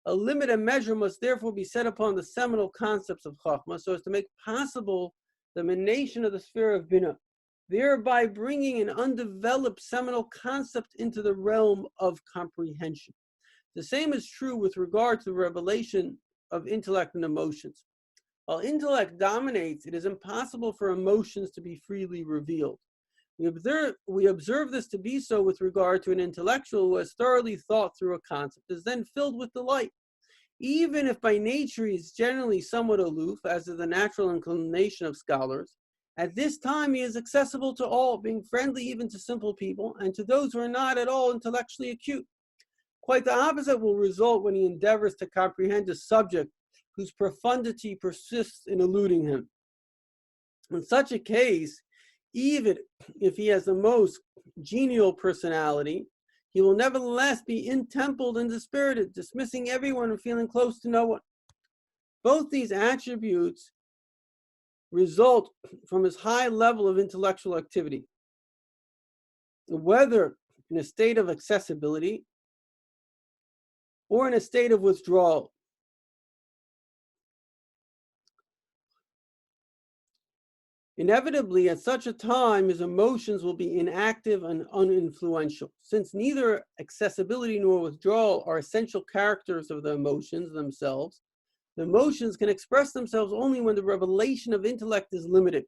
A limit and measure must therefore be set upon the seminal concepts of Chachma so as to make possible the emanation of the sphere of Bina, thereby bringing an undeveloped seminal concept into the realm of comprehension. The same is true with regard to the revelation of intellect and emotions. While intellect dominates, it is impossible for emotions to be freely revealed. We observe this to be so with regard to an intellectual who has thoroughly thought through a concept, is then filled with delight. Even if by nature he is generally somewhat aloof, as is the natural inclination of scholars, at this time he is accessible to all, being friendly even to simple people and to those who are not at all intellectually acute. Quite the opposite will result when he endeavors to comprehend a subject whose profundity persists in eluding him. In such a case, even if he has the most genial personality, he will nevertheless be intempered and dispirited, dismissing everyone and feeling close to no one. Both these attributes result from his high level of intellectual activity, whether in a state of accessibility or in a state of withdrawal. Inevitably, at such a time, his emotions will be inactive and uninfluential. Since neither accessibility nor withdrawal are essential characters of the emotions themselves, the emotions can express themselves only when the revelation of intellect is limited.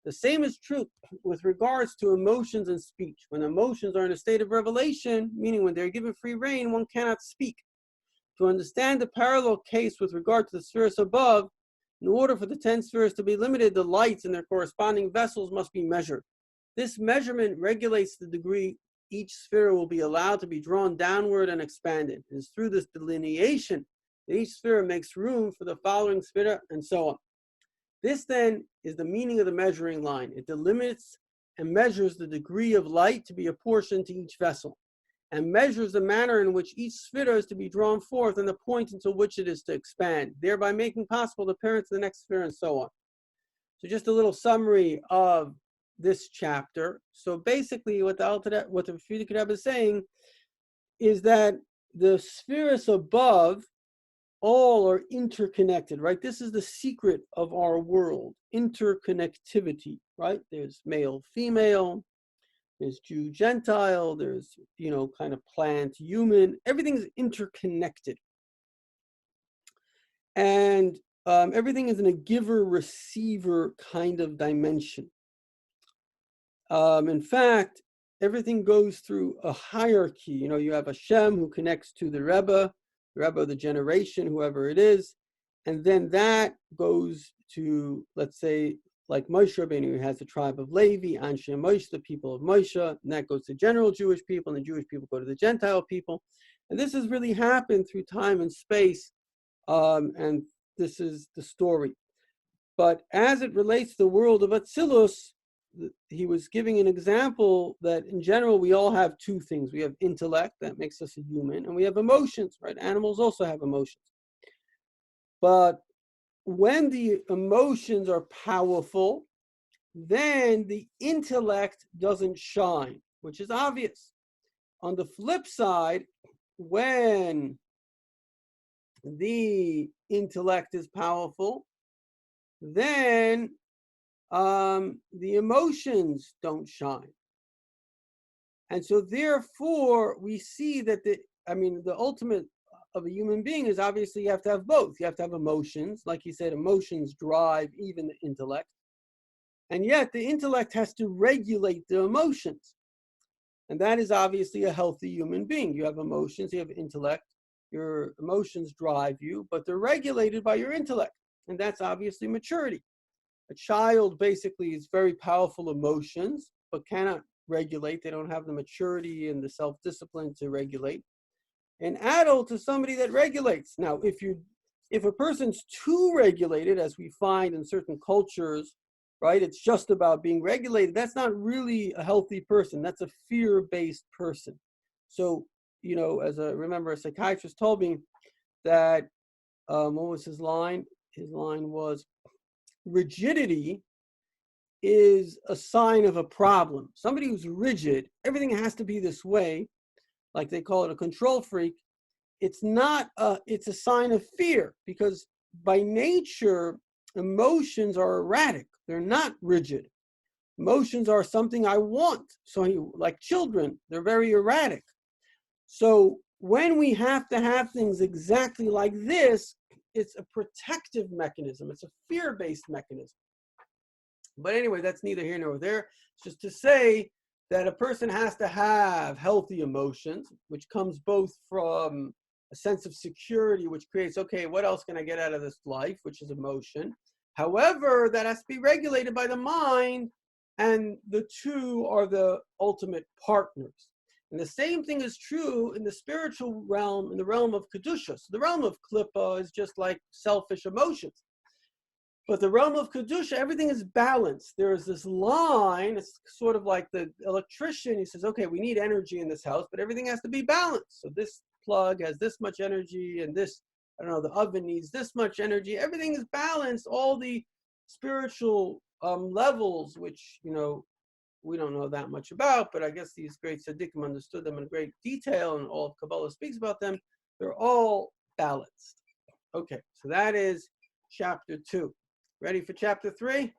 The same is true with regards to emotions and speech. When emotions are in a state of revelation, meaning when they're given free rein, one cannot speak. To understand the parallel case with regard to the spheres above, in order for the 10 spheres to be limited, the lights in their corresponding vessels must be measured. This measurement regulates the degree each sphere will be allowed to be drawn downward and expanded. It is through this delineation that each sphere makes room for the following sphere, and so on. This then is the meaning of the measuring line. It delimits and measures the degree of light to be apportioned to each vessel, and measures the manner in which each sphere is to be drawn forth and the point until which it is to expand, thereby making possible the appearance of the next sphere, and so on. So just a little summary of this chapter. So basically what the Frierdiker Rebbe is saying is that the spheres above all are interconnected, right? This is the secret of our world, interconnectivity, right? There's male, female, there's Jew, Gentile, there's, kind of plant, human, everything's interconnected. And everything is in a giver-receiver kind of dimension. In fact, everything goes through a hierarchy. You have Hashem who connects to the Rebbe of the generation, whoever it is, and then that goes to, let's say, like Moshe Rabbeinu, who has the tribe of Levi, Anshe Moshe, the people of Moshe, and that goes to general Jewish people, and the Jewish people go to the Gentile people. And this has really happened through time and space, and this is the story. But as it relates to the world of Atzilus, he was giving an example that in general we all have two things. We have intellect, that makes us a human, and we have emotions, right? Animals also have emotions. But when the emotions are powerful, then the intellect doesn't shine, which is obvious. On the flip side, when the intellect is powerful, then the emotions don't shine. And so therefore, we see that the ultimate of a human being is obviously you have to have both. You have to have emotions. Like he said, emotions drive even the intellect. And yet the intellect has to regulate the emotions. And that is obviously a healthy human being. You have emotions, you have intellect. Your emotions drive you, but they're regulated by your intellect. And that's obviously maturity. A child basically is very powerful emotions, but cannot regulate. They don't have the maturity and the self-discipline to regulate. An adult is somebody that regulates. Now, if a person's too regulated, as we find in certain cultures, right, it's just about being regulated, that's not really a healthy person. That's a fear-based person. So, remember a psychiatrist told me that, what was his line? His line was, rigidity is a sign of a problem. Somebody who's rigid, everything has to be this way, like they call it a control freak. It's a sign of fear, because by nature, emotions are erratic. They're not rigid. Emotions are something I want. So like children, they're very erratic. So when we have to have things exactly like this, it's a protective mechanism. It's a fear-based mechanism. But anyway, that's neither here nor there. It's just to say that a person has to have healthy emotions, which comes both from a sense of security, which creates, okay, what else can I get out of this life, which is emotion. However, that has to be regulated by the mind, and the two are the ultimate partners. And the same thing is true in the spiritual realm, in the realm of Kedusha. So the realm of Klippa is just like selfish emotions. But the realm of Kedusha, everything is balanced. There is this line, it's sort of like the electrician. He says, okay, we need energy in this house, but everything has to be balanced. So this plug has this much energy, and this, the oven needs this much energy. Everything is balanced. All the spiritual levels, which, we don't know that much about, but I guess these great tzaddikim understood them in great detail, and all of Kabbalah speaks about them. They're all balanced. Okay, so that is chapter 2. Ready for chapter 3?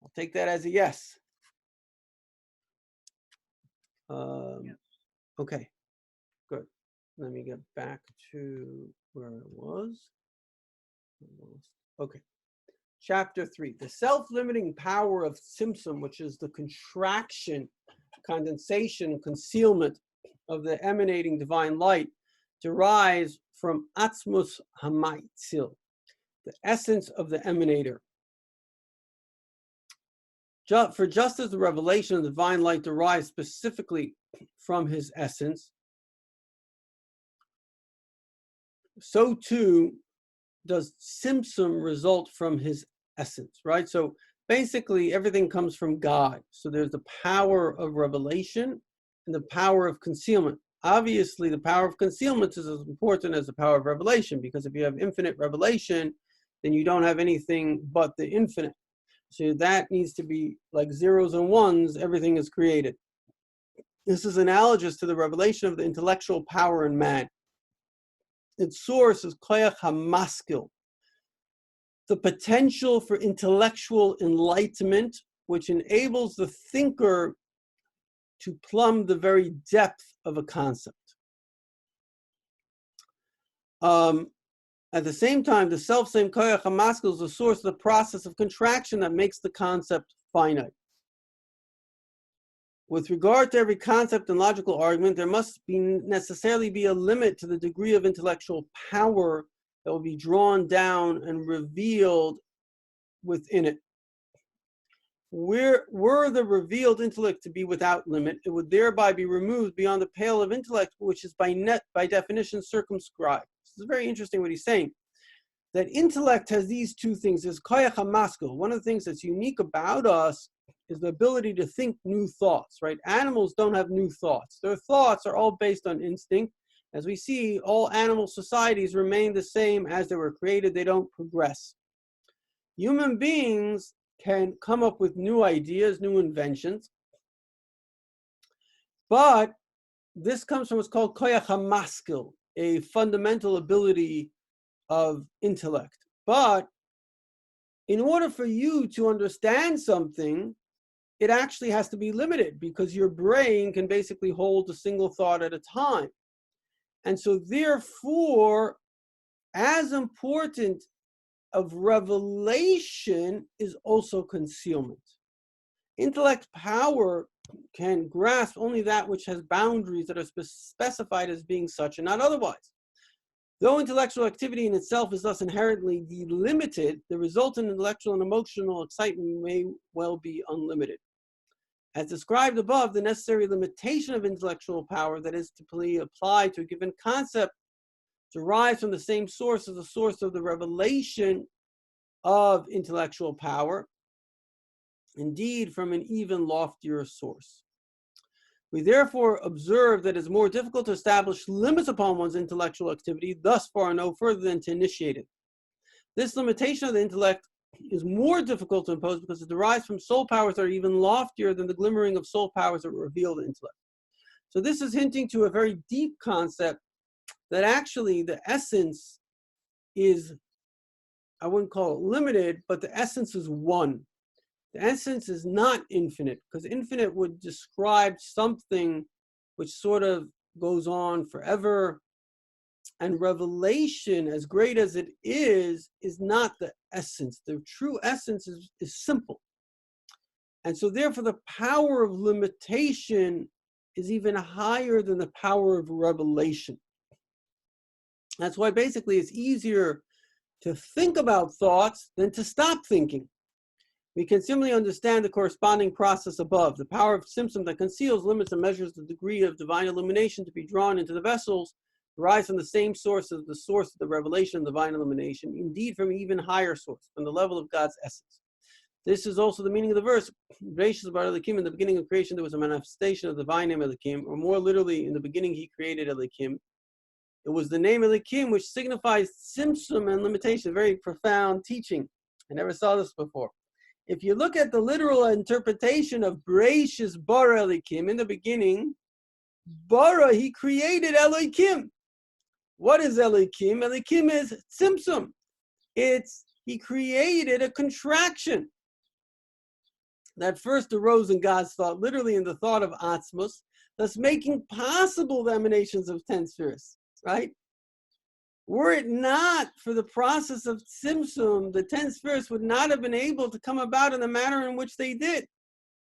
I'll take that as a yes. Okay, good. Let me get back to where it was. Okay. Chapter 3. The self-limiting power of Tzimtzum, which is the contraction, condensation, concealment of the emanating divine light, derives from Atzmus Hamaitzil, the essence of the emanator. For just as the revelation of the divine light derives specifically from his essence, so too does Tzimtzum result from his essence, right? So basically everything comes from God. So there's the power of revelation and the power of concealment. Obviously, the power of concealment is as important as the power of revelation, because if you have infinite revelation, then you don't have anything but the infinite. So that needs to be like zeros and ones, everything is created. This is analogous to the revelation of the intellectual power in man. Its source is koyach hamaskil, the potential for intellectual enlightenment, which enables the thinker to plumb the very depth of a concept. At the same time, the self-same koyach hamaskil is the source of the process of contraction that makes the concept finite. With regard to every concept and logical argument, there must necessarily be a limit to the degree of intellectual power that will be drawn down and revealed within it. Were the revealed intellect to be without limit, it would thereby be removed beyond the pale of intellect, which is by definition circumscribed. This is very interesting what he's saying. That intellect has these two things. There's koyach hamaskil. One of the things that's unique about us is the ability to think new thoughts, right? Animals don't have new thoughts. Their thoughts are all based on instinct. As we see, all animal societies remain the same as they were created. They don't progress. Human beings can come up with new ideas, new inventions, but this comes from what's called koyach hamaskil, a fundamental ability of intellect. But in order for you to understand something, it actually has to be limited, because your brain can basically hold a single thought at a time. And so therefore, as important of revelation is also concealment. Intellect power can grasp only that which has boundaries that are specified as being such and not otherwise. Though intellectual activity in itself is thus inherently limited, the resultant intellectual and emotional excitement may well be unlimited. As described above, the necessary limitation of intellectual power that is to be applied to a given concept derives from the same source as the source of the revelation of intellectual power, indeed from an even loftier source. We therefore observe that it is more difficult to establish limits upon one's intellectual activity, thus far no further than to initiate it. This limitation of the intellect is more difficult to impose because it derives from soul powers that are even loftier than the glimmering of soul powers that reveal the intellect. So this is hinting to a very deep concept that actually the essence is, I wouldn't call it limited, but the essence is one. The essence is not infinite, because infinite would describe something which sort of goes on forever. And revelation, as great as it is not the essence. The true essence is simple. And so therefore the power of limitation is even higher than the power of revelation. That's why basically it's easier to think about thoughts than to stop thinking. We can simply understand the corresponding process above. The power of Tzimtzum that conceals, limits, and measures the degree of divine illumination to be drawn into the vessels derives from the same source as the source of the revelation of divine illumination, indeed from an even higher source, from the level of God's essence. This is also the meaning of the verse, Reishis bar Elikim, in the beginning of creation there was a manifestation of the divine name Elikim, or more literally, in the beginning he created Elikim. It was the name Elikim which signifies Tzimtzum and limitation, very profound teaching. I never saw this before. If you look at the literal interpretation of Reishis bara Elikim, in the beginning, bara, he created Elikim. What is Elikim? Elikim is Tzimtzum. He created a contraction that first arose in God's thought, literally in the thought of Atzmos, thus making possible the emanations of 10 spheres. right? Were it not for the process of Tzimtzum, the 10 spheres would not have been able to come about in the manner in which they did.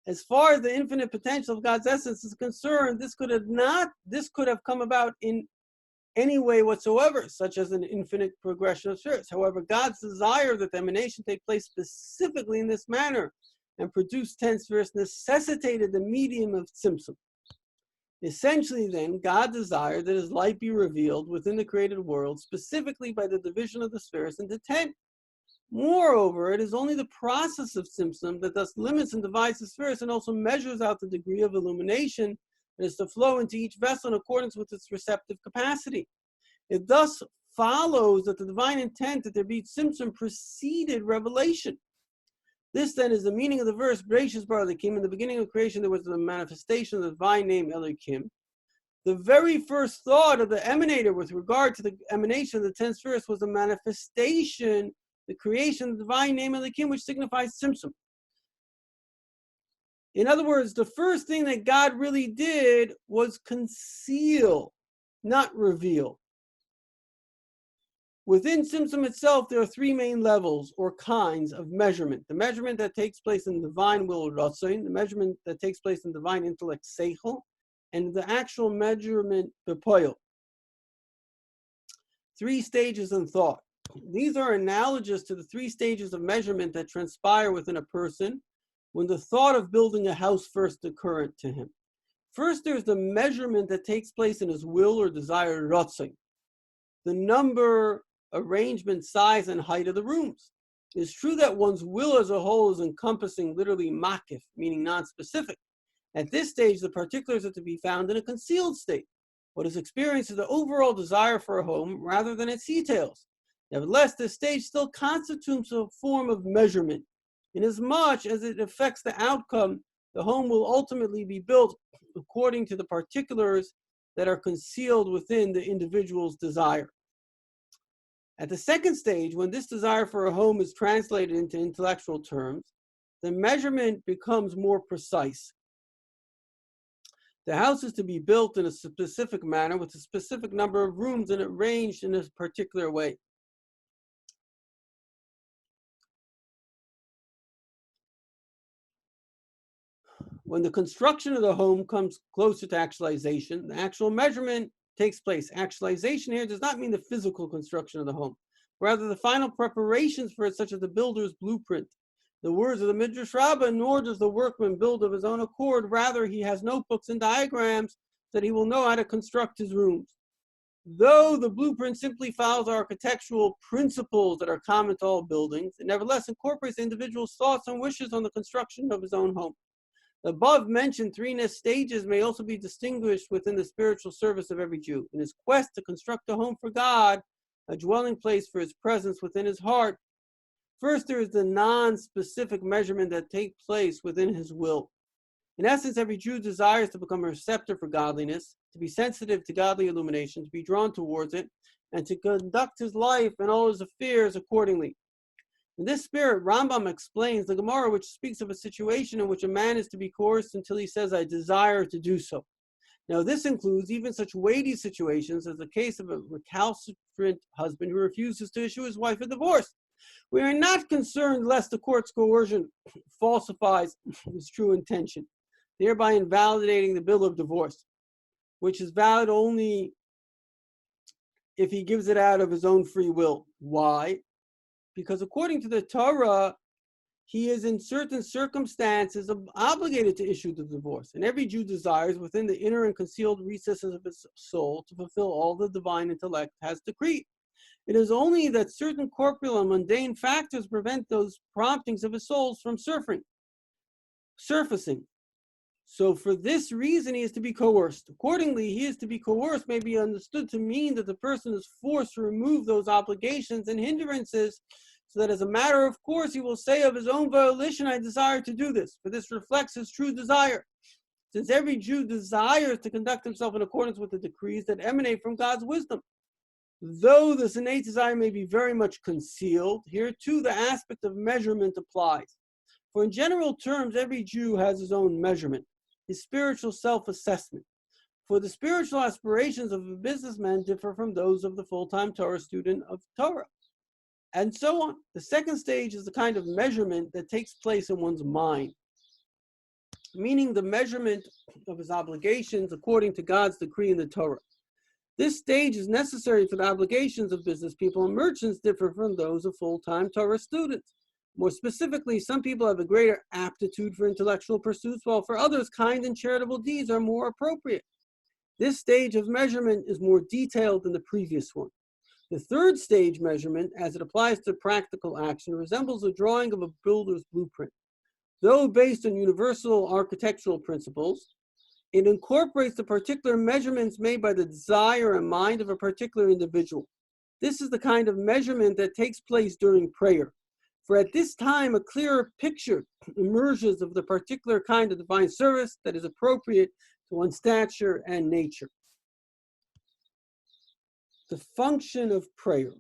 As far as the infinite potential of God's essence is concerned, this could have come about in any way whatsoever, such as an infinite progression of spheres. However, God's desire that the emanation take place specifically in this manner and produce 10 spheres necessitated the medium of Tzimtzum. Essentially, then, God desired that his light be revealed within the created world, specifically by the division of the spheres into 10. Moreover, it is only the process of Tzimtzum that thus limits and divides the spheres and also measures out the degree of illumination that is to flow into each vessel in accordance with its receptive capacity. It thus follows that the divine intent that there be Tzimtzum preceded revelation. This then is the meaning of the verse, Reishis bar Elokim. In the beginning of creation, there was the manifestation of the divine name Elokim. The very first thought of the emanator with regard to the emanation of the 10 spheres was a manifestation, the creation of the divine name Elokim, which signifies Tzimtzum. In other words, the first thing that God really did was conceal, not reveal. Within Tzimtzum itself, there are three main levels or kinds of measurement. The measurement that takes place in divine will, Ratzain, the measurement that takes place in divine intellect, Seichel, and the actual measurement, Bepoil. Three stages in thought. These are analogous to the three stages of measurement that transpire within a person when the thought of building a house first occurred to him. First, there's the measurement that takes place in his will or desire, Ratzain. The number, arrangement, size, and height of the rooms. It's true that one's will as a whole is encompassing literally makif, meaning non-specific. At this stage, the particulars are to be found in a concealed state. What is experienced is the overall desire for a home rather than its details. Nevertheless, this stage still constitutes a form of measurement. Inasmuch as it affects the outcome, the home will ultimately be built according to the particulars that are concealed within the individual's desire. At the second stage, when this desire for a home is translated into intellectual terms, the measurement becomes more precise. The house is to be built in a specific manner with a specific number of rooms and arranged in a particular way. When the construction of the home comes closer to actualization, the actual measurement takes place. Actualization here does not mean the physical construction of the home, rather the final preparations for it, such as the builder's blueprint. The words of the Midrash Rabbah, nor does the workman build of his own accord, rather he has notebooks and diagrams that he will know how to construct his rooms. Though the blueprint simply follows architectural principles that are common to all buildings, it nevertheless incorporates the individual's thoughts and wishes on the construction of his own home. The above-mentioned three stages may also be distinguished within the spiritual service of every Jew. In his quest to construct a home for God, a dwelling place for his presence within his heart, first there is the non-specific measurement that takes place within his will. In essence, every Jew desires to become a receptor for godliness, to be sensitive to godly illumination, to be drawn towards it, and to conduct his life and all his affairs accordingly. In this spirit, Rambam explains the Gemara, which speaks of a situation in which a man is to be coerced until he says, I desire to do so. Now, this includes even such weighty situations as the case of a recalcitrant husband who refuses to issue his wife a divorce. We are not concerned lest the court's coercion falsifies his true intention, thereby invalidating the bill of divorce, which is valid only if he gives it out of his own free will. Why? Because according to the Torah, he is in certain circumstances obligated to issue the divorce. And every Jew desires within the inner and concealed recesses of his soul to fulfill all the divine intellect has decreed. It is only that certain corporeal and mundane factors prevent those promptings of his souls from surfacing. So for this reason, he is to be coerced. Accordingly, he is to be coerced may be understood to mean that the person is forced to remove those obligations and hindrances, so that as a matter of course, he will say of his own volition, I desire to do this, for this reflects his true desire. Since every Jew desires to conduct himself in accordance with the decrees that emanate from God's wisdom. Though this innate desire may be very much concealed, here too the aspect of measurement applies. For in general terms, every Jew has his own measurement, his spiritual self-assessment. For the spiritual aspirations of a businessman differ from those of the full-time Torah student of Torah, and so on. The second stage is the kind of measurement that takes place in one's mind, meaning the measurement of his obligations according to God's decree in the Torah. This stage is necessary for the obligations of business people, and merchants differ from those of full-time Torah students. More specifically, some people have a greater aptitude for intellectual pursuits, while for others, kind and charitable deeds are more appropriate. This stage of measurement is more detailed than the previous one. The third stage measurement, as it applies to practical action, resembles a drawing of a builder's blueprint. Though based on universal architectural principles, it incorporates the particular measurements made by the desire and mind of a particular individual. This is the kind of measurement that takes place during prayer. For at this time, a clearer picture emerges of the particular kind of divine service that is appropriate to one's stature and nature. The function of prayer.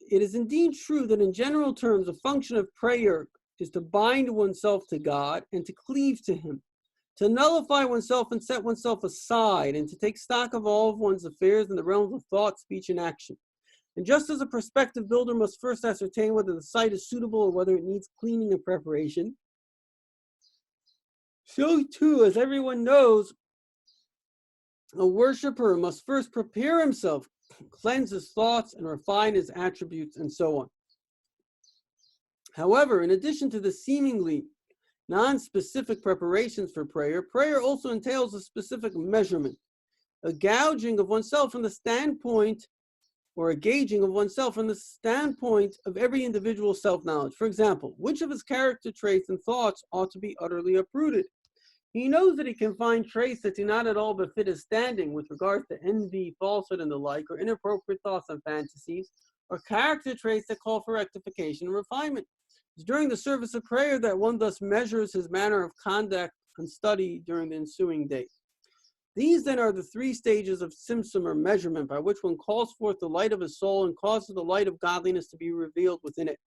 It is indeed true that in general terms, the function of prayer is to bind oneself to God and to cleave to Him, to nullify oneself and set oneself aside, and to take stock of all of one's affairs in the realms of thought, speech, and action. And just as a prospective builder must first ascertain whether the site is suitable or whether it needs cleaning and preparation, so too, as everyone knows, a worshiper must first prepare himself, cleanse his thoughts, and refine his attributes, and so on. However, in addition to the seemingly non-specific preparations for prayer, prayer also entails a specific measurement, a gouging of oneself from the standpoint, or a gauging of oneself from the standpoint of every individual's self-knowledge. For example, which of his character traits and thoughts ought to be utterly uprooted? He knows that he can find traits that do not at all befit his standing with regards to envy, falsehood, and the like, or inappropriate thoughts and fantasies, or character traits that call for rectification and refinement. It's during the service of prayer that one thus measures his manner of conduct and study during the ensuing day. These then are the three stages of simsum, or measurement, by which one calls forth the light of his soul and causes the light of godliness to be revealed within it,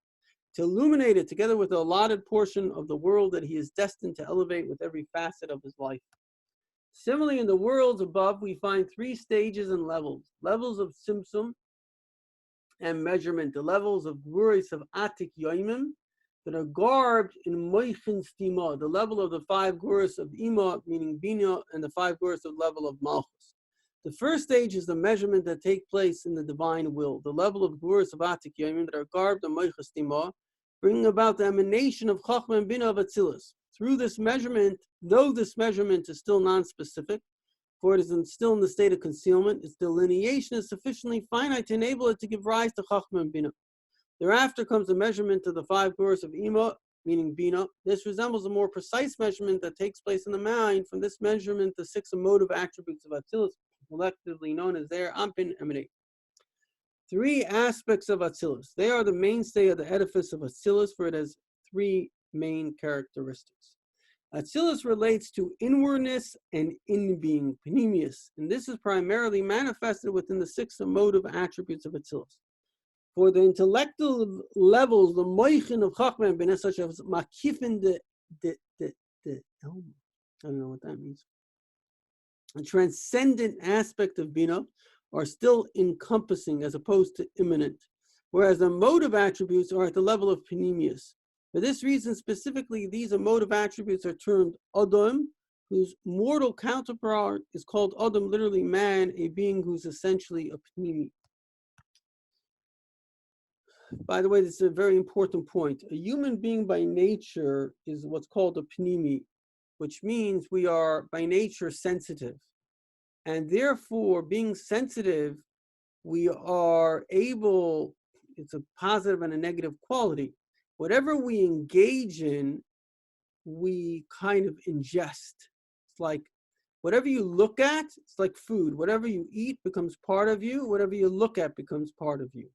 to illuminate it together with the allotted portion of the world that he is destined to elevate with every facet of his life. Similarly, in the worlds above, we find three stages and levels. Levels of simsum and measurement, the levels of guris of atik yoimim, that are garbed in moichin stima, the level of the five guris of ima, meaning bina, and the five guris of level of malchus. The first stage is the measurement that takes place in the divine will, the level of guris of atik yoimim that are garbed in moichin stima, bringing about the emanation of chachma and bina of atzilus. Through this measurement, though this measurement is still non-specific, for it is still in the state of concealment, its delineation is sufficiently finite to enable it to give rise to chachma and bina. Thereafter comes the measurement of the five guris of ima, meaning bina. This resembles a more precise measurement that takes place in the mind. From this measurement, the six emotive attributes of Atzilus, collectively known as their Ampin, emanate. Three aspects of Atzilus. They are the mainstay of the edifice of Atzilus, for it has three main characteristics. Atzilus relates to inwardness and in-being, panemius, and this is primarily manifested within the six emotive attributes of Atzilus. For the intellectual levels, the moichin of Chachma and Binah, such as makifin I don't know what that means. A transcendent aspect of Binah are still encompassing as opposed to immanent, whereas the emotive attributes are at the level of panemius. For this reason, specifically, these emotive attributes are termed Adam, whose mortal counterpart is called Adam, literally man, a being who's essentially a panemi. By the way, this is a very important point. A human being by nature is what's called a panemi, which means we are by nature sensitive. And therefore, being sensitive, we are able, it's a positive and a negative quality. Whatever we engage in, we kind of ingest. It's like whatever you look at, it's like food. Whatever you eat becomes part of you. Whatever you look at becomes part of you.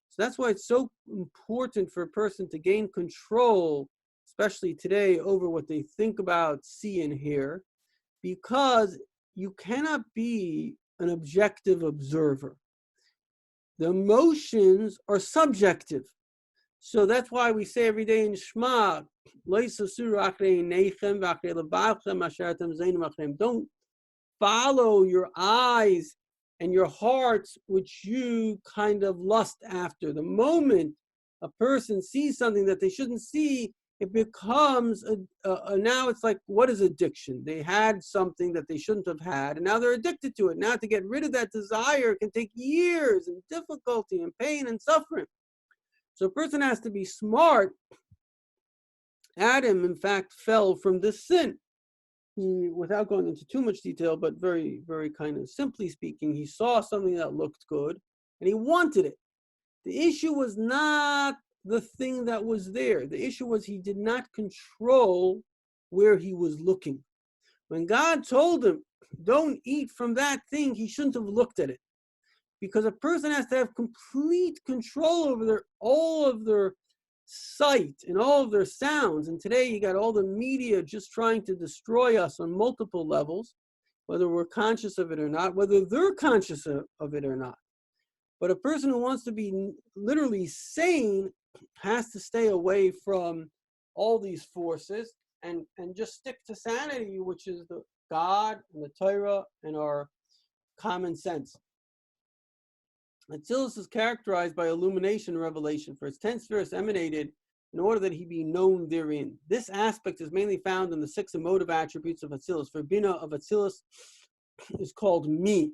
So that's why it's so important for a person to gain control, especially today, over what they think about, see, and hear, because you cannot be an objective observer. The emotions are subjective. So that's why we say every day in Shema, don't follow your eyes and your hearts, which you kind of lust after. The moment a person sees something that they shouldn't see, it becomes now it's like, what is addiction? They had something that they shouldn't have had, and now they're addicted to it. Now to get rid of that desire can take years and difficulty and pain and suffering. So a person has to be smart. Adam, in fact, fell from this sin. He, without going into too much detail, but very, very kind of simply speaking, he saw something that looked good and he wanted it. The issue was not the thing that was there. The issue was he did not control where he was looking. When God told him, don't eat from that thing, he shouldn't have looked at it. Because a person has to have complete control over all of their sight and all of their sounds. And today you got all the media just trying to destroy us on multiple levels, whether we're conscious of it or not, whether they're conscious of it or not. But a person who wants to be literally sane has to stay away from all these forces and just stick to sanity, which is the God and the Torah and our common sense. Atzilus is characterized by illumination and revelation, for its 10 spheres emanated in order that he be known therein. This aspect is mainly found in the 6 emotive attributes of Atzilus. For Bina of Atzilus is called me,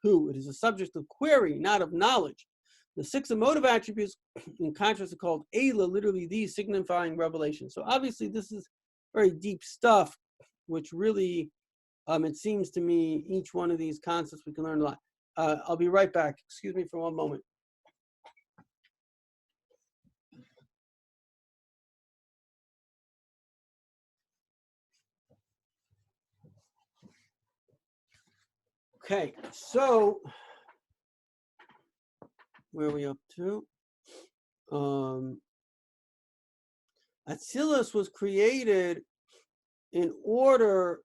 who. It is a subject of query, not of knowledge. The 6 emotive attributes, in contrast, are called Eila, literally these, signifying revelation. So obviously this is very deep stuff, which really, it seems to me, each one of these concepts we can learn a lot. I'll be right back. Excuse me for one moment. Okay, so where are we up to? Atzilus was created in order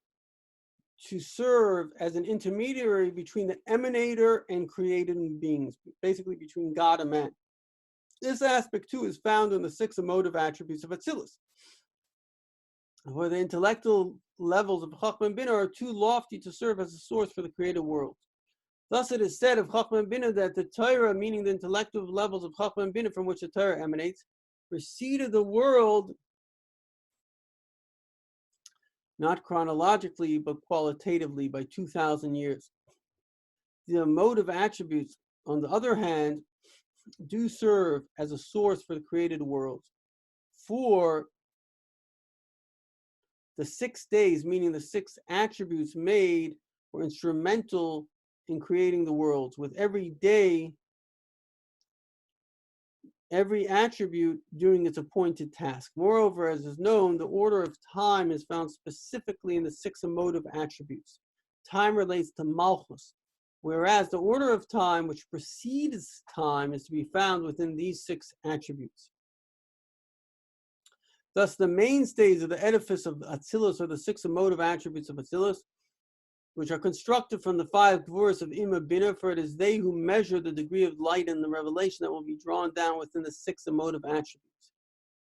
to serve as an intermediary between the emanator and created beings, basically between God and man. This aspect too is found in the 6 emotive attributes of Atzilus, where the intellectual levels of Chachma and Bina are too lofty to serve as a source for the created world. Thus it is said of Chachma and Bina that the Torah, meaning the intellectual levels of Chachma and Bina from which the Torah emanates, preceded the world not chronologically, but qualitatively by 2,000 years. The emotive attributes, on the other hand, do serve as a source for the created world. For the 6 days, meaning the 6 attributes made, were instrumental in creating the worlds. With every day, every attribute doing its appointed task. Moreover, as is known, the order of time is found specifically in the 6 emotive attributes. Time relates to Malchus, whereas the order of time which precedes time is to be found within these 6 attributes. Thus, the mainstays of the edifice of Atzilus are the 6 emotive attributes of Atzilus, which are constructed from the 5 Gvuras of Ima Bina, for it is they who measure the degree of light and the revelation that will be drawn down within the 6 emotive attributes.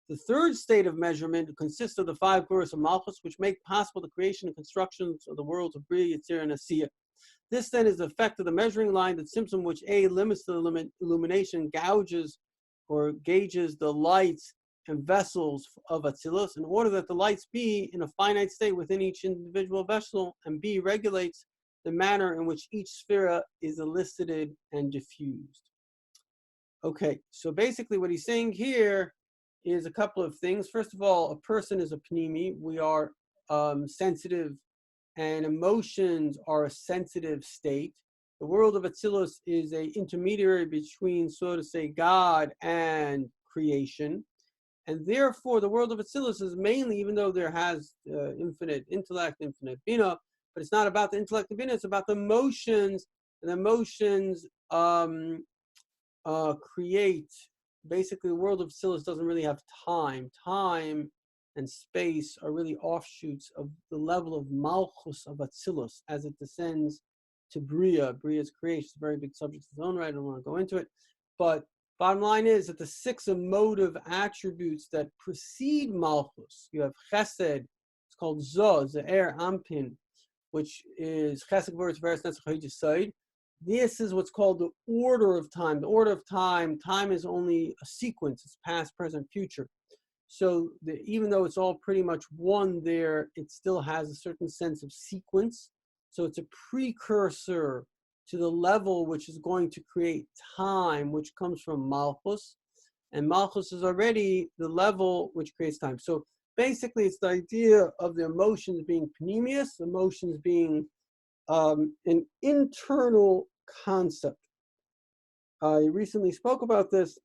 The third state of measurement consists of the 5 Gvuras of Malchus, which make possible the creation and construction of the worlds of Bria, Yetzirah, and Asiya. This then is the effect of the measuring line that symptom which A limits the illumination, gouges or gauges the lights and vessels of Atzilus, in order that the lights be in a finite state within each individual vessel, and B regulates the manner in which each sphere is elicited and diffused. Okay, so basically what he's saying here is a couple of things. First of all, a person is a pnimi. We are sensitive, and emotions are a sensitive state. The world of Atzilus is an intermediary between, so to say, God and creation. And therefore, the world of Atzilus is mainly, even though there has infinite intellect, infinite Bina, but it's not about the intellect of Bina, it's about the emotions, and the emotions create, basically the world of Atzilus doesn't really have time. Time and space are really offshoots of the level of Malchus of Atzilus as it descends to Bria. Bria's creation is a very big subject of its own right, I don't want to go into it, but bottom line is that the 6 emotive attributes that precede Malchus, you have Chesed, it's called Zah, Ze'er, Ampin, which is Chesed Gvura Tiferes Netzach Yisod. This is what's called the order of time. The order of time is only a sequence. It's past, present, future. So even though it's all pretty much one there, it still has a certain sense of sequence. So it's a precursor to the level which is going to create time, which comes from Malchus. And Malchus is already the level which creates time. So basically, it's the idea of the emotions being pneumius, emotions being an internal concept. I recently spoke about this.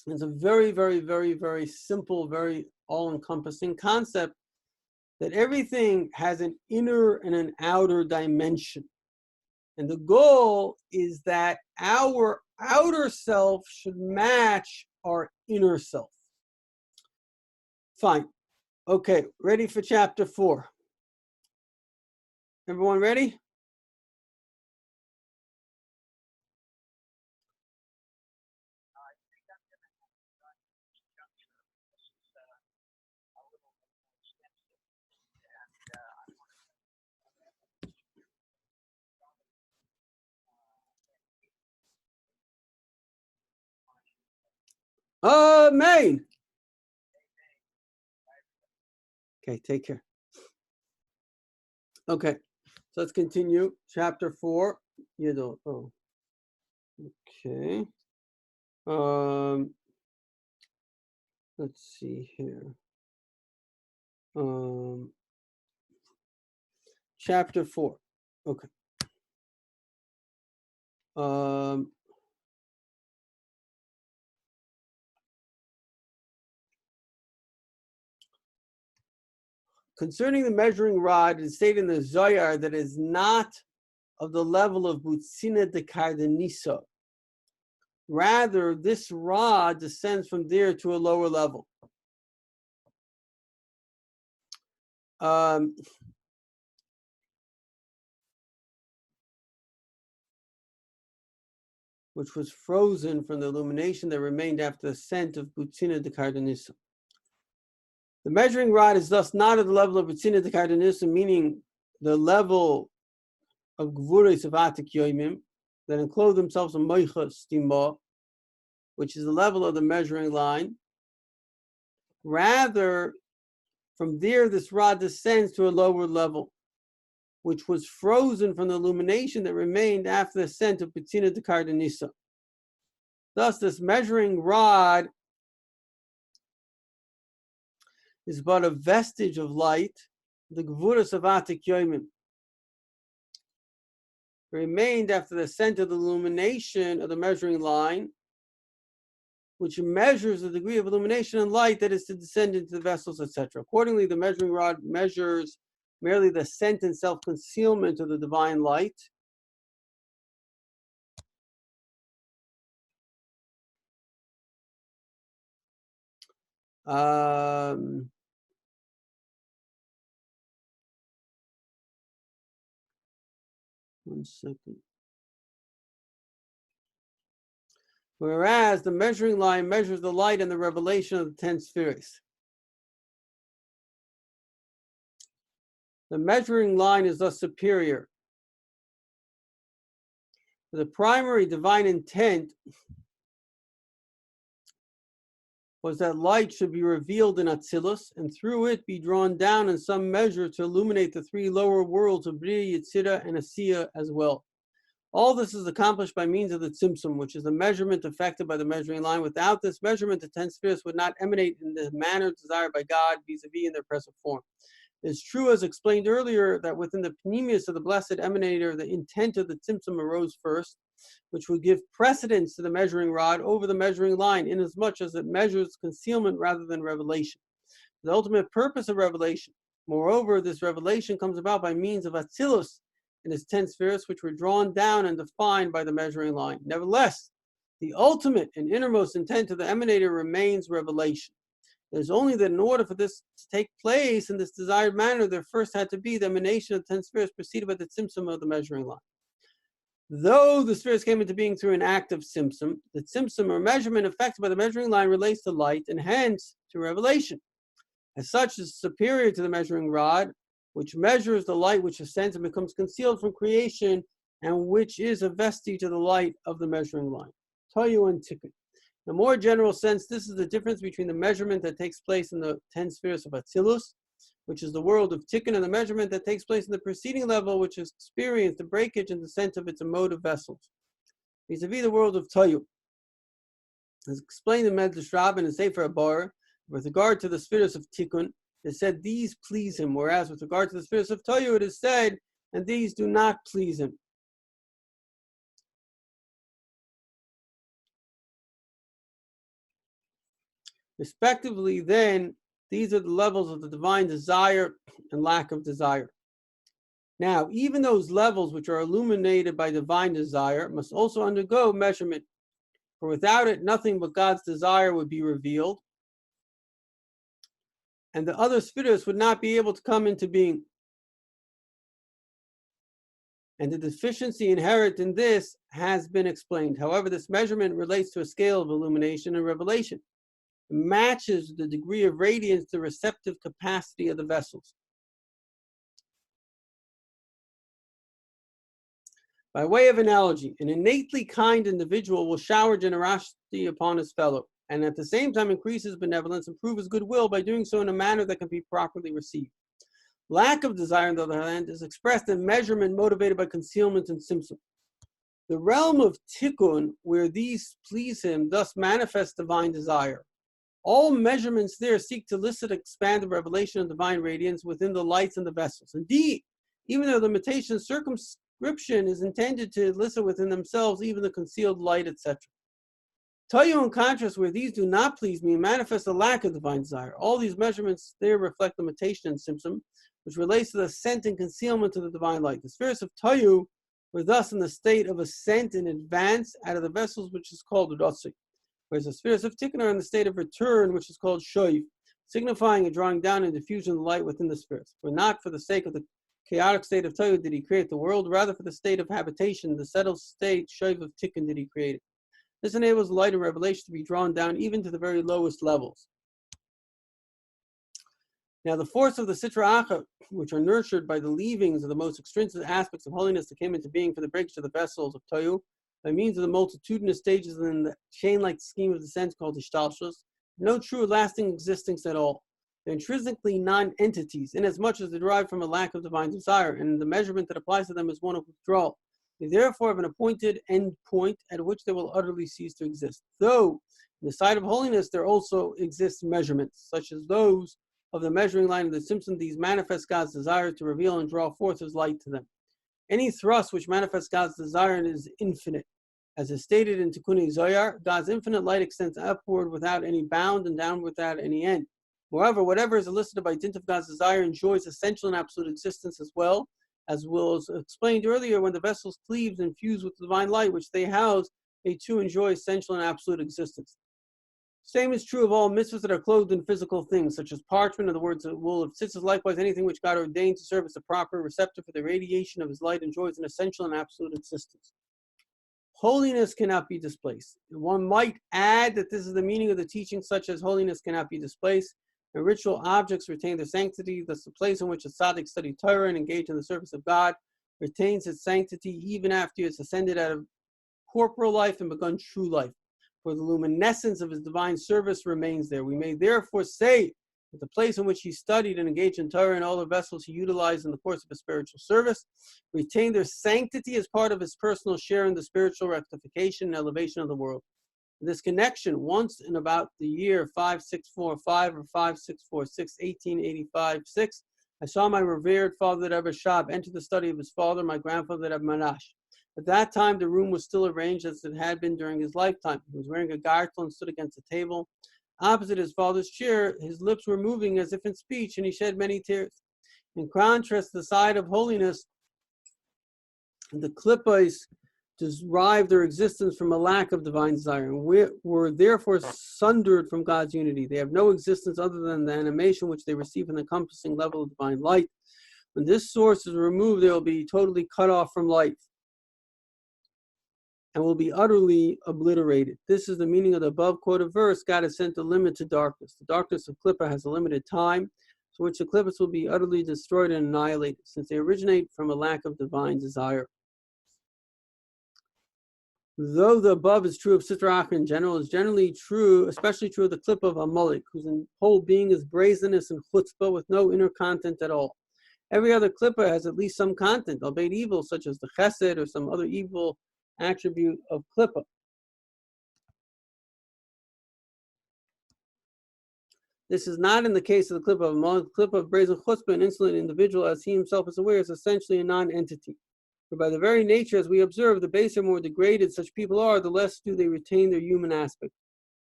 It's a very, very, very, very simple, very all-encompassing concept that everything has an inner and an outer dimension. And the goal is that our outer self should match our inner self. Fine. Okay, ready for chapter 4. Everyone ready? Amen. Okay, take care. Okay, so let's continue. Chapter 4. Okay. Let's see here. Chapter 4. Okay. Concerning the measuring rod, it is stated in the Zohar that it is not of the level of Butzina de Cardenisa. Rather, this rod descends from there to a lower level. Which was frozen from the illumination that remained after the ascent of Butzina de Cardenisa. The measuring rod is thus not at the level of Butzina de Cardenisa, meaning the level of Gvuros of Atik Yoimim, that enclose themselves in Moicha Stima, which is the level of the measuring line. Rather, from there, this rod descends to a lower level, which was frozen from the illumination that remained after the ascent of Butzina de Cardenisa. Thus, this measuring rod is but a vestige of light, the Gvuros of Atik Yoimim, remained after the ascent of the illumination of the measuring line, which measures the degree of illumination and light that is to descend into the vessels, etc. Accordingly, the measuring rod measures merely the ascent and self-concealment of the divine light. One second. Whereas the measuring line measures the light and the revelation of the 10 spheres. The measuring line is thus superior. The primary divine intent was that light should be revealed in Atzilus, and through it be drawn down in some measure to illuminate the 3 lower worlds of Bria, Yetzirah, and Asiya as well. All this is accomplished by means of the Tzimtzum, which is the measurement affected by the measuring line. Without this measurement, the 10 spheres would not emanate in the manner desired by God vis-a-vis in their present form. It is true, as explained earlier, that within the pneumius of the blessed emanator, the intent of the Tzimtzum arose first, which would give precedence to the measuring rod over the measuring line, inasmuch as it measures concealment rather than revelation. The ultimate purpose of revelation. Moreover, this revelation comes about by means of Atzilus and its 10 spheres, which were drawn down and defined by the measuring line. Nevertheless, the ultimate and innermost intent of the emanator remains revelation. It is only that in order for this to take place in this desired manner, there first had to be the emanation of the 10 spheres preceded by the tzimtzum of the measuring line. Though the spheres came into being through an act of tzimtzum, the tzimtzum or measurement affected by the measuring line relates to light and hence to revelation. As such, is superior to the measuring rod, which measures the light which ascends and becomes concealed from creation, and which is a vestige of the light of the measuring line. Toyu and Tikkun. In a more general sense, this is the difference between the measurement that takes place in the 10 spheres of Atzilus, which is the world of Tikkun, and the measurement that takes place in the preceding level, which is experience the breakage and descent of its emotive vessels. Vis-a-vis the world of Toyu. As explained in Medrash Rabbah and Sefer Abar, with regard to the spheres of Tikkun, it is said these please him, whereas with regard to the spheres of Toyu, it is said, and these do not please him. Respectively, then, these are the levels of the divine desire and lack of desire. Now, even those levels which are illuminated by divine desire must also undergo measurement, for without it, nothing but God's desire would be revealed, and the other spheres would not be able to come into being. And the deficiency inherent in this has been explained. However, this measurement relates to a scale of illumination and revelation. It matches the degree of radiance, the receptive capacity of the vessels. By way of analogy, an innately kind individual will shower generosity upon his fellow, and at the same time increase his benevolence and prove his goodwill by doing so in a manner that can be properly received. Lack of desire, on the other hand, is expressed in measurement motivated by concealment and simsim. The realm of Tikkun, where these please him, thus manifests divine desire. All measurements there seek to elicit, expand the revelation of divine radiance within the lights and the vessels. Indeed, even though limitation circumscription is intended to elicit within themselves even the concealed light, etc. Toyu, in contrast, where these do not please me, manifest a lack of divine desire. All these measurements there reflect limitation and symptom, which relates to the ascent and concealment of the divine light. The spheres of Toyu were thus in the state of ascent and advance out of the vessels, which is called Rotzi, whereas the spheres of Tikkun are in the state of return, which is called Shoiv, signifying a drawing down and diffusion of the light within the spheres. For not for the sake of the chaotic state of Toyu did he create the world, rather for the state of habitation, the settled state, Shoiv of Tikkun, did he create it. This enables light and revelation to be drawn down even to the very lowest levels. Now, the force of the Sitra Achra, which are nurtured by the leavings of the most extrinsic aspects of holiness that came into being for the breakage of the vessels of Toyu, by means of the multitudinous stages in the chain-like scheme of descent called Ishtalshus, no true lasting existence at all. They're intrinsically non-entities, inasmuch as they derive from a lack of divine desire, and the measurement that applies to them is one of withdrawal. They therefore have an appointed end point at which they will utterly cease to exist. Though, in the side of holiness, there also exist measurements, such as those of the measuring line of the Simpson. These manifest God's desire to reveal and draw forth his light to them. Any thrust which manifests God's desire is infinite. As is stated in Tikkun Zohar, God's infinite light extends upward without any bound and downward without any end. Moreover, whatever is elicited by dint of God's desire enjoys essential and absolute existence as well, as was explained earlier. When the vessels cleave and fuse with the divine light which they house, they too enjoy essential and absolute existence. Same is true of all mitzvahs that are clothed in physical things, such as parchment or the words of wool of tzitzis. Likewise, anything which God ordained to serve as the proper receptor for the radiation of his light enjoys an essential and absolute existence. Holiness cannot be displaced. One might add that this is the meaning of the teaching, such as holiness cannot be displaced, and ritual objects retain their sanctity. Thus, the place in which a tzaddik studied Torah and engaged in the service of God retains its sanctity even after it's ascended out of corporal life and begun true life. For the luminescence of his divine service remains there. We may therefore say that the place in which he studied and engaged in Torah and all the vessels he utilized in the course of his spiritual service retain their sanctity as part of his personal share in the spiritual rectification and elevation of the world. In this connection, once in about the year 5645 or 5646, 1885-6, I saw my revered father, the Rebbe Shab, enter the study of his father, my grandfather, the Rebbe Manash. At that time, the room was still arranged as it had been during his lifetime. He was wearing a gartel and stood against a table. Opposite his father's chair, his lips were moving as if in speech, and he shed many tears. In contrast, the side of holiness, the klippas derive their existence from a lack of divine desire, and were therefore sundered from God's unity. They have no existence other than the animation which they receive in the encompassing level of divine light. When this source is removed, they will be totally cut off from life and will be utterly obliterated. This is the meaning of the above quoted verse. God has sent a limit to darkness. The darkness of Klippa has a limited time, for which the clippers will be utterly destroyed and annihilated, since they originate from a lack of divine desire. Though the above is true of Sitra Achra in general, is generally true, especially true of the clip of Amalek, whose whole being is brazenness and chutzpah with no inner content at all. Every other klippa has at least some content, albeit evil, such as the chesed or some other evil attribute of klippa. This is not in the case of the klippa of Amalek. The klippa of brazen chutzpah, an insolent individual, as he himself is aware, is essentially a non-entity. For by the very nature, as we observe, the baser, more degraded such people are, the less do they retain their human aspect.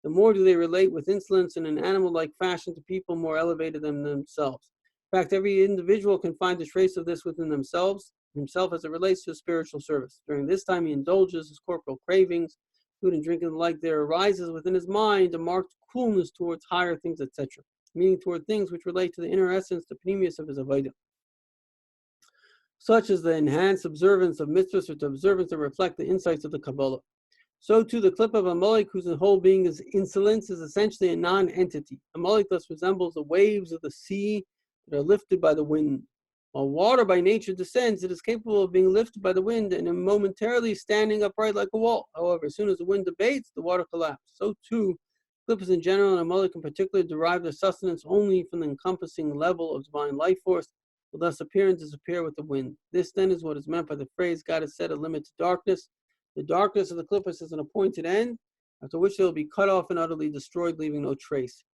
The more do they relate with insolence in an animal-like fashion to people more elevated than themselves. In fact, every individual can find a trace of this within himself as it relates to spiritual service. During this time, he indulges his corporal cravings, food and drink and the like. There arises within his mind a marked coolness towards higher things, etc., meaning toward things which relate to the inner essence, the pneumius of his avodah, such as the enhanced observance of mitzvahs or to observance that reflect the insights of the Kabbalah. So too, the clip of Amalek, whose whole being is insolence, is essentially a non-entity. Amalek thus resembles the waves of the sea that are lifted by the wind. While water by nature descends, it is capable of being lifted by the wind and momentarily standing upright like a wall. However, as soon as the wind abates, the water collapses. So too, clippers in general and Amalek in particular derive their sustenance only from the encompassing level of divine life force, will thus appear and disappear with the wind. This then is what is meant by the phrase, God has set a limit to darkness. The darkness of the clippers is an appointed end, after which they will be cut off and utterly destroyed, leaving no trace.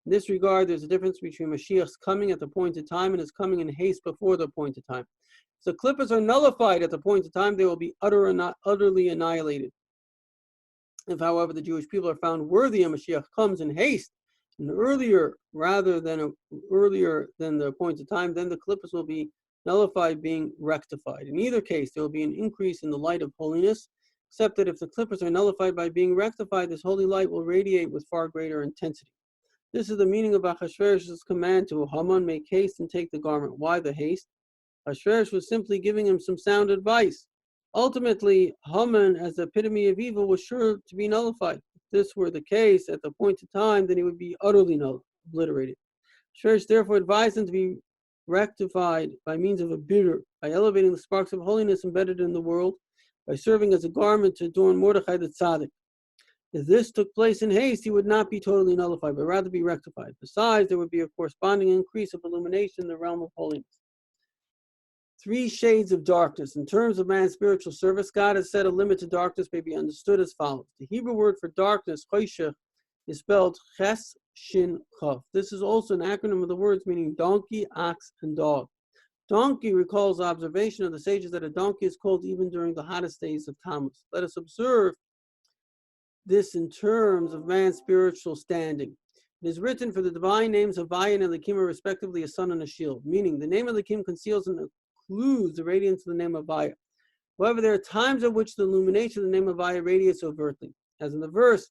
In this regard, there's a difference between Mashiach's coming at the appointed time and his coming in haste before the appointed time. If the clippers are nullified at the appointed time, they will be utterly annihilated. If, however, the Jewish people are found worthy and Mashiach comes in haste, and earlier than the appointed time, then the clippers will be nullified, being rectified. In either case, there will be an increase in the light of holiness, except that if the clippers are nullified by being rectified, this holy light will radiate with far greater intensity. This is the meaning of Achashverosh's command to Haman, make haste and take the garment. Why the haste? Achashverosh was simply giving him some sound advice. Ultimately, Haman, as the epitome of evil, was sure to be nullified. If this were the case at the appointed time, then he would be utterly obliterated. Achashverosh therefore advised him to be rectified by means of a bitter, by elevating the sparks of holiness embedded in the world, by serving as a garment to adorn Mordechai the Tzaddik. If this took place in haste, he would not be totally nullified, but rather be rectified. Besides, there would be a corresponding increase of illumination in the realm of holiness. 3 shades of darkness. In terms of man's spiritual service, God has set a limit to darkness may be understood as follows. The Hebrew word for darkness, choshech, is spelled ches, shin, chaf. This is also an acronym of the words meaning donkey, ox, and dog. Donkey recalls the observation of the sages that a donkey is called even during the hottest days of Tammuz. Let us observe this in terms of man's spiritual standing. It is written, for the divine names Havaya and Elikim are respectively a sun and a shield, meaning the name of Elikim conceals and includes the radiance of the name Havaya. However, there are times at which the illumination of the name Havaya radiates overtly, as in the verse,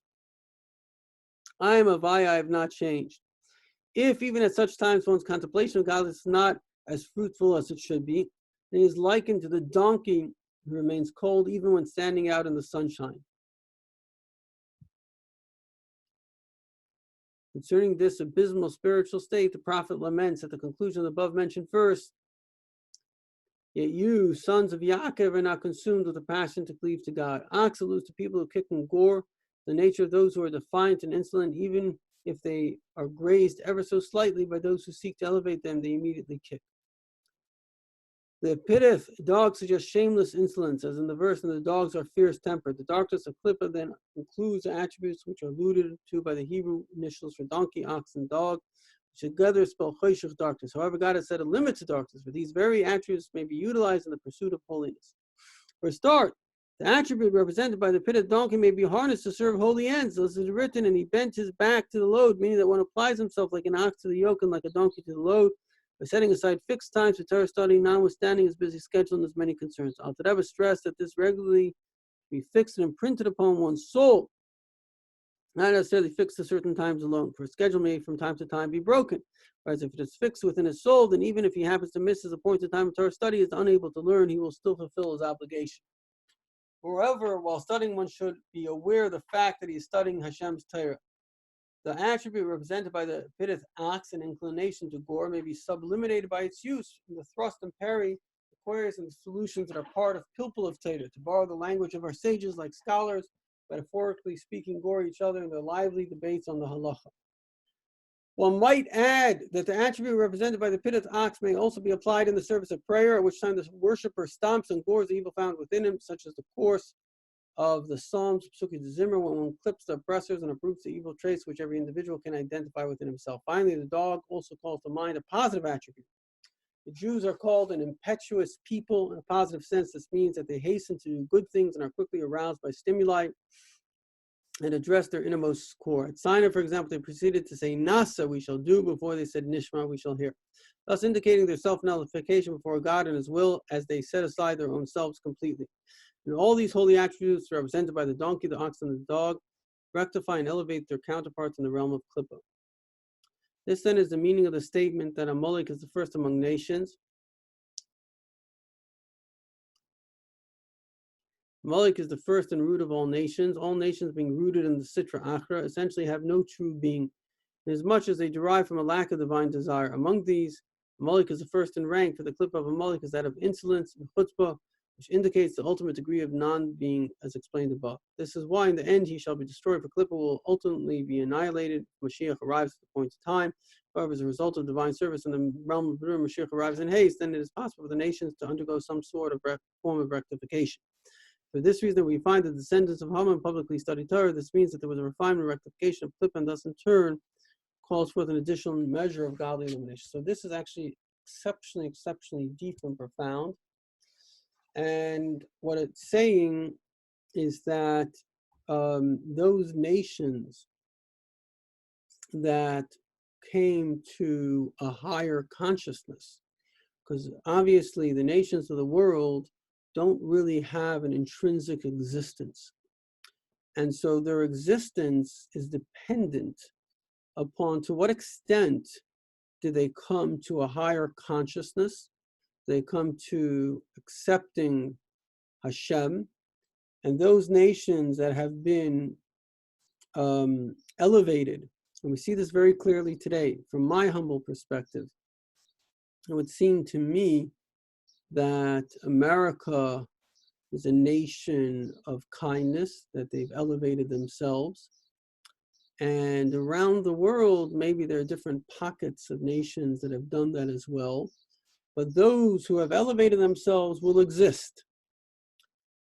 I am Havaya, I have not changed. If even at such times one's contemplation of God is not as fruitful as it should be, then he is likened to the donkey who remains cold even when standing out in the sunshine. Concerning this abysmal spiritual state, the prophet laments at the conclusion of the above-mentioned verse, yet you, sons of Yaakov, are not consumed with a passion to cleave to God. Ox alludes to people who kick and gore, the nature of those who are defiant and insolent, even if they are grazed ever so slightly by those who seek to elevate them, they immediately kick. The epithet, dog, suggests shameless insolence, as in the verse, and the dogs are fierce-tempered. The darkness of Klippa then includes attributes which are alluded to by the Hebrew initials for donkey, ox, and dog, which together spell choshech, darkness. However, God has set a limit to darkness, for these very attributes may be utilized in the pursuit of holiness. For a start, the attribute represented by the pitted donkey may be harnessed to serve holy ends, as is written, and he bent his back to the load, meaning that one applies himself like an ox to the yoke and like a donkey to the load, by setting aside fixed times for Torah study, notwithstanding his busy schedule and his many concerns. Alter Rebbe stressed that this regularly be fixed and imprinted upon one's soul, not necessarily fixed at certain times alone, for a schedule may from time to time be broken. Whereas if it is fixed within his soul, then even if he happens to miss his appointed time of Torah study, is unable to learn, he will still fulfill his obligation. Moreover, while studying, one should be aware of the fact that he is studying Hashem's Torah. The attribute represented by the pitheth ox, an inclination to gore, may be sublimated by its use in the thrust and parry, the queries and the solutions that are part of pilpul of Tater. To borrow the language of our sages, like scholars, metaphorically speaking, gore each other in their lively debates on the halacha. One might add that the attribute represented by the pitheth ox may also be applied in the service of prayer, at which time the worshiper stomps and gores the evil found within him, such as the course of the Psalms, Psuki the Zimmer, when one clips the oppressors and uproots the evil traits which every individual can identify within himself. Finally, the dog also calls to mind a positive attribute. The Jews are called an impetuous people in a positive sense. This means that they hasten to do good things and are quickly aroused by stimuli and address their innermost core. At Sinai, for example, they proceeded to say Nasa, we shall do, before they said Nishma, we shall hear, thus indicating their self-nullification before God and His will as they set aside their own selves completely. And all these holy attributes represented by the donkey, the ox, and the dog rectify and elevate their counterparts in the realm of Klippa. This then is the meaning of the statement that Amalek is the first among nations. Amalek is the first and root of all nations being rooted in the Sitra Achra, essentially have no true being, inasmuch as they derive from a lack of divine desire. Among these, Amalek is the first in rank, for the clip of Amalek is that of insolence and chutzpah, which indicates the ultimate degree of non-being as explained above. This is why in the end he shall be destroyed, for Klippa will ultimately be annihilated. Mashiach arrives at the point of time. However, as a result of divine service in the realm of B'nai, Mashiach arrives in haste, then it is possible for the nations to undergo some sort of form of rectification. For this reason, we find the descendants of Haman publicly study Torah. This means that there was a refinement and rectification of Klippa, and thus in turn calls forth an additional measure of godly illumination. So this is actually exceptionally deep and profound. And what it's saying is that those nations that came to a higher consciousness, because obviously the nations of the world don't really have an intrinsic existence. And so their existence is dependent upon to what extent do they come to a higher consciousness, they come to accepting Hashem, and those nations that have been elevated, and we see this very clearly today, from my humble perspective, it would seem to me that America is a nation of kindness, that they've elevated themselves. And around the world, maybe there are different pockets of nations that have done that as well. But those who have elevated themselves will exist.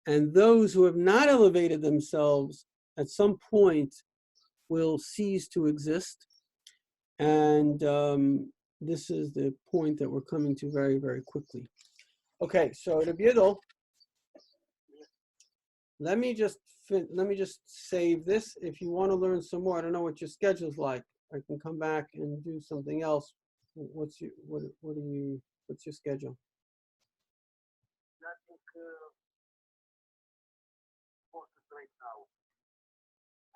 And those who have not elevated themselves at some point will cease to exist. And this is the point that we're coming to very, very quickly. Okay, so Rabbi Yidel, let me just save this. If you want to learn some more, I don't know what your schedule's like. I can come back and do something else. What's your schedule? Nothing focus right now.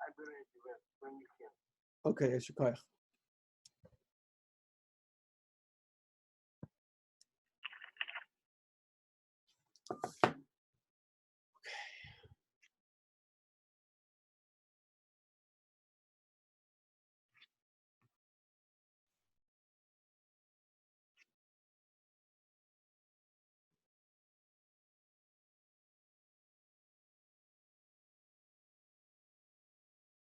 I'm going to when you can. Okay, Yeshua.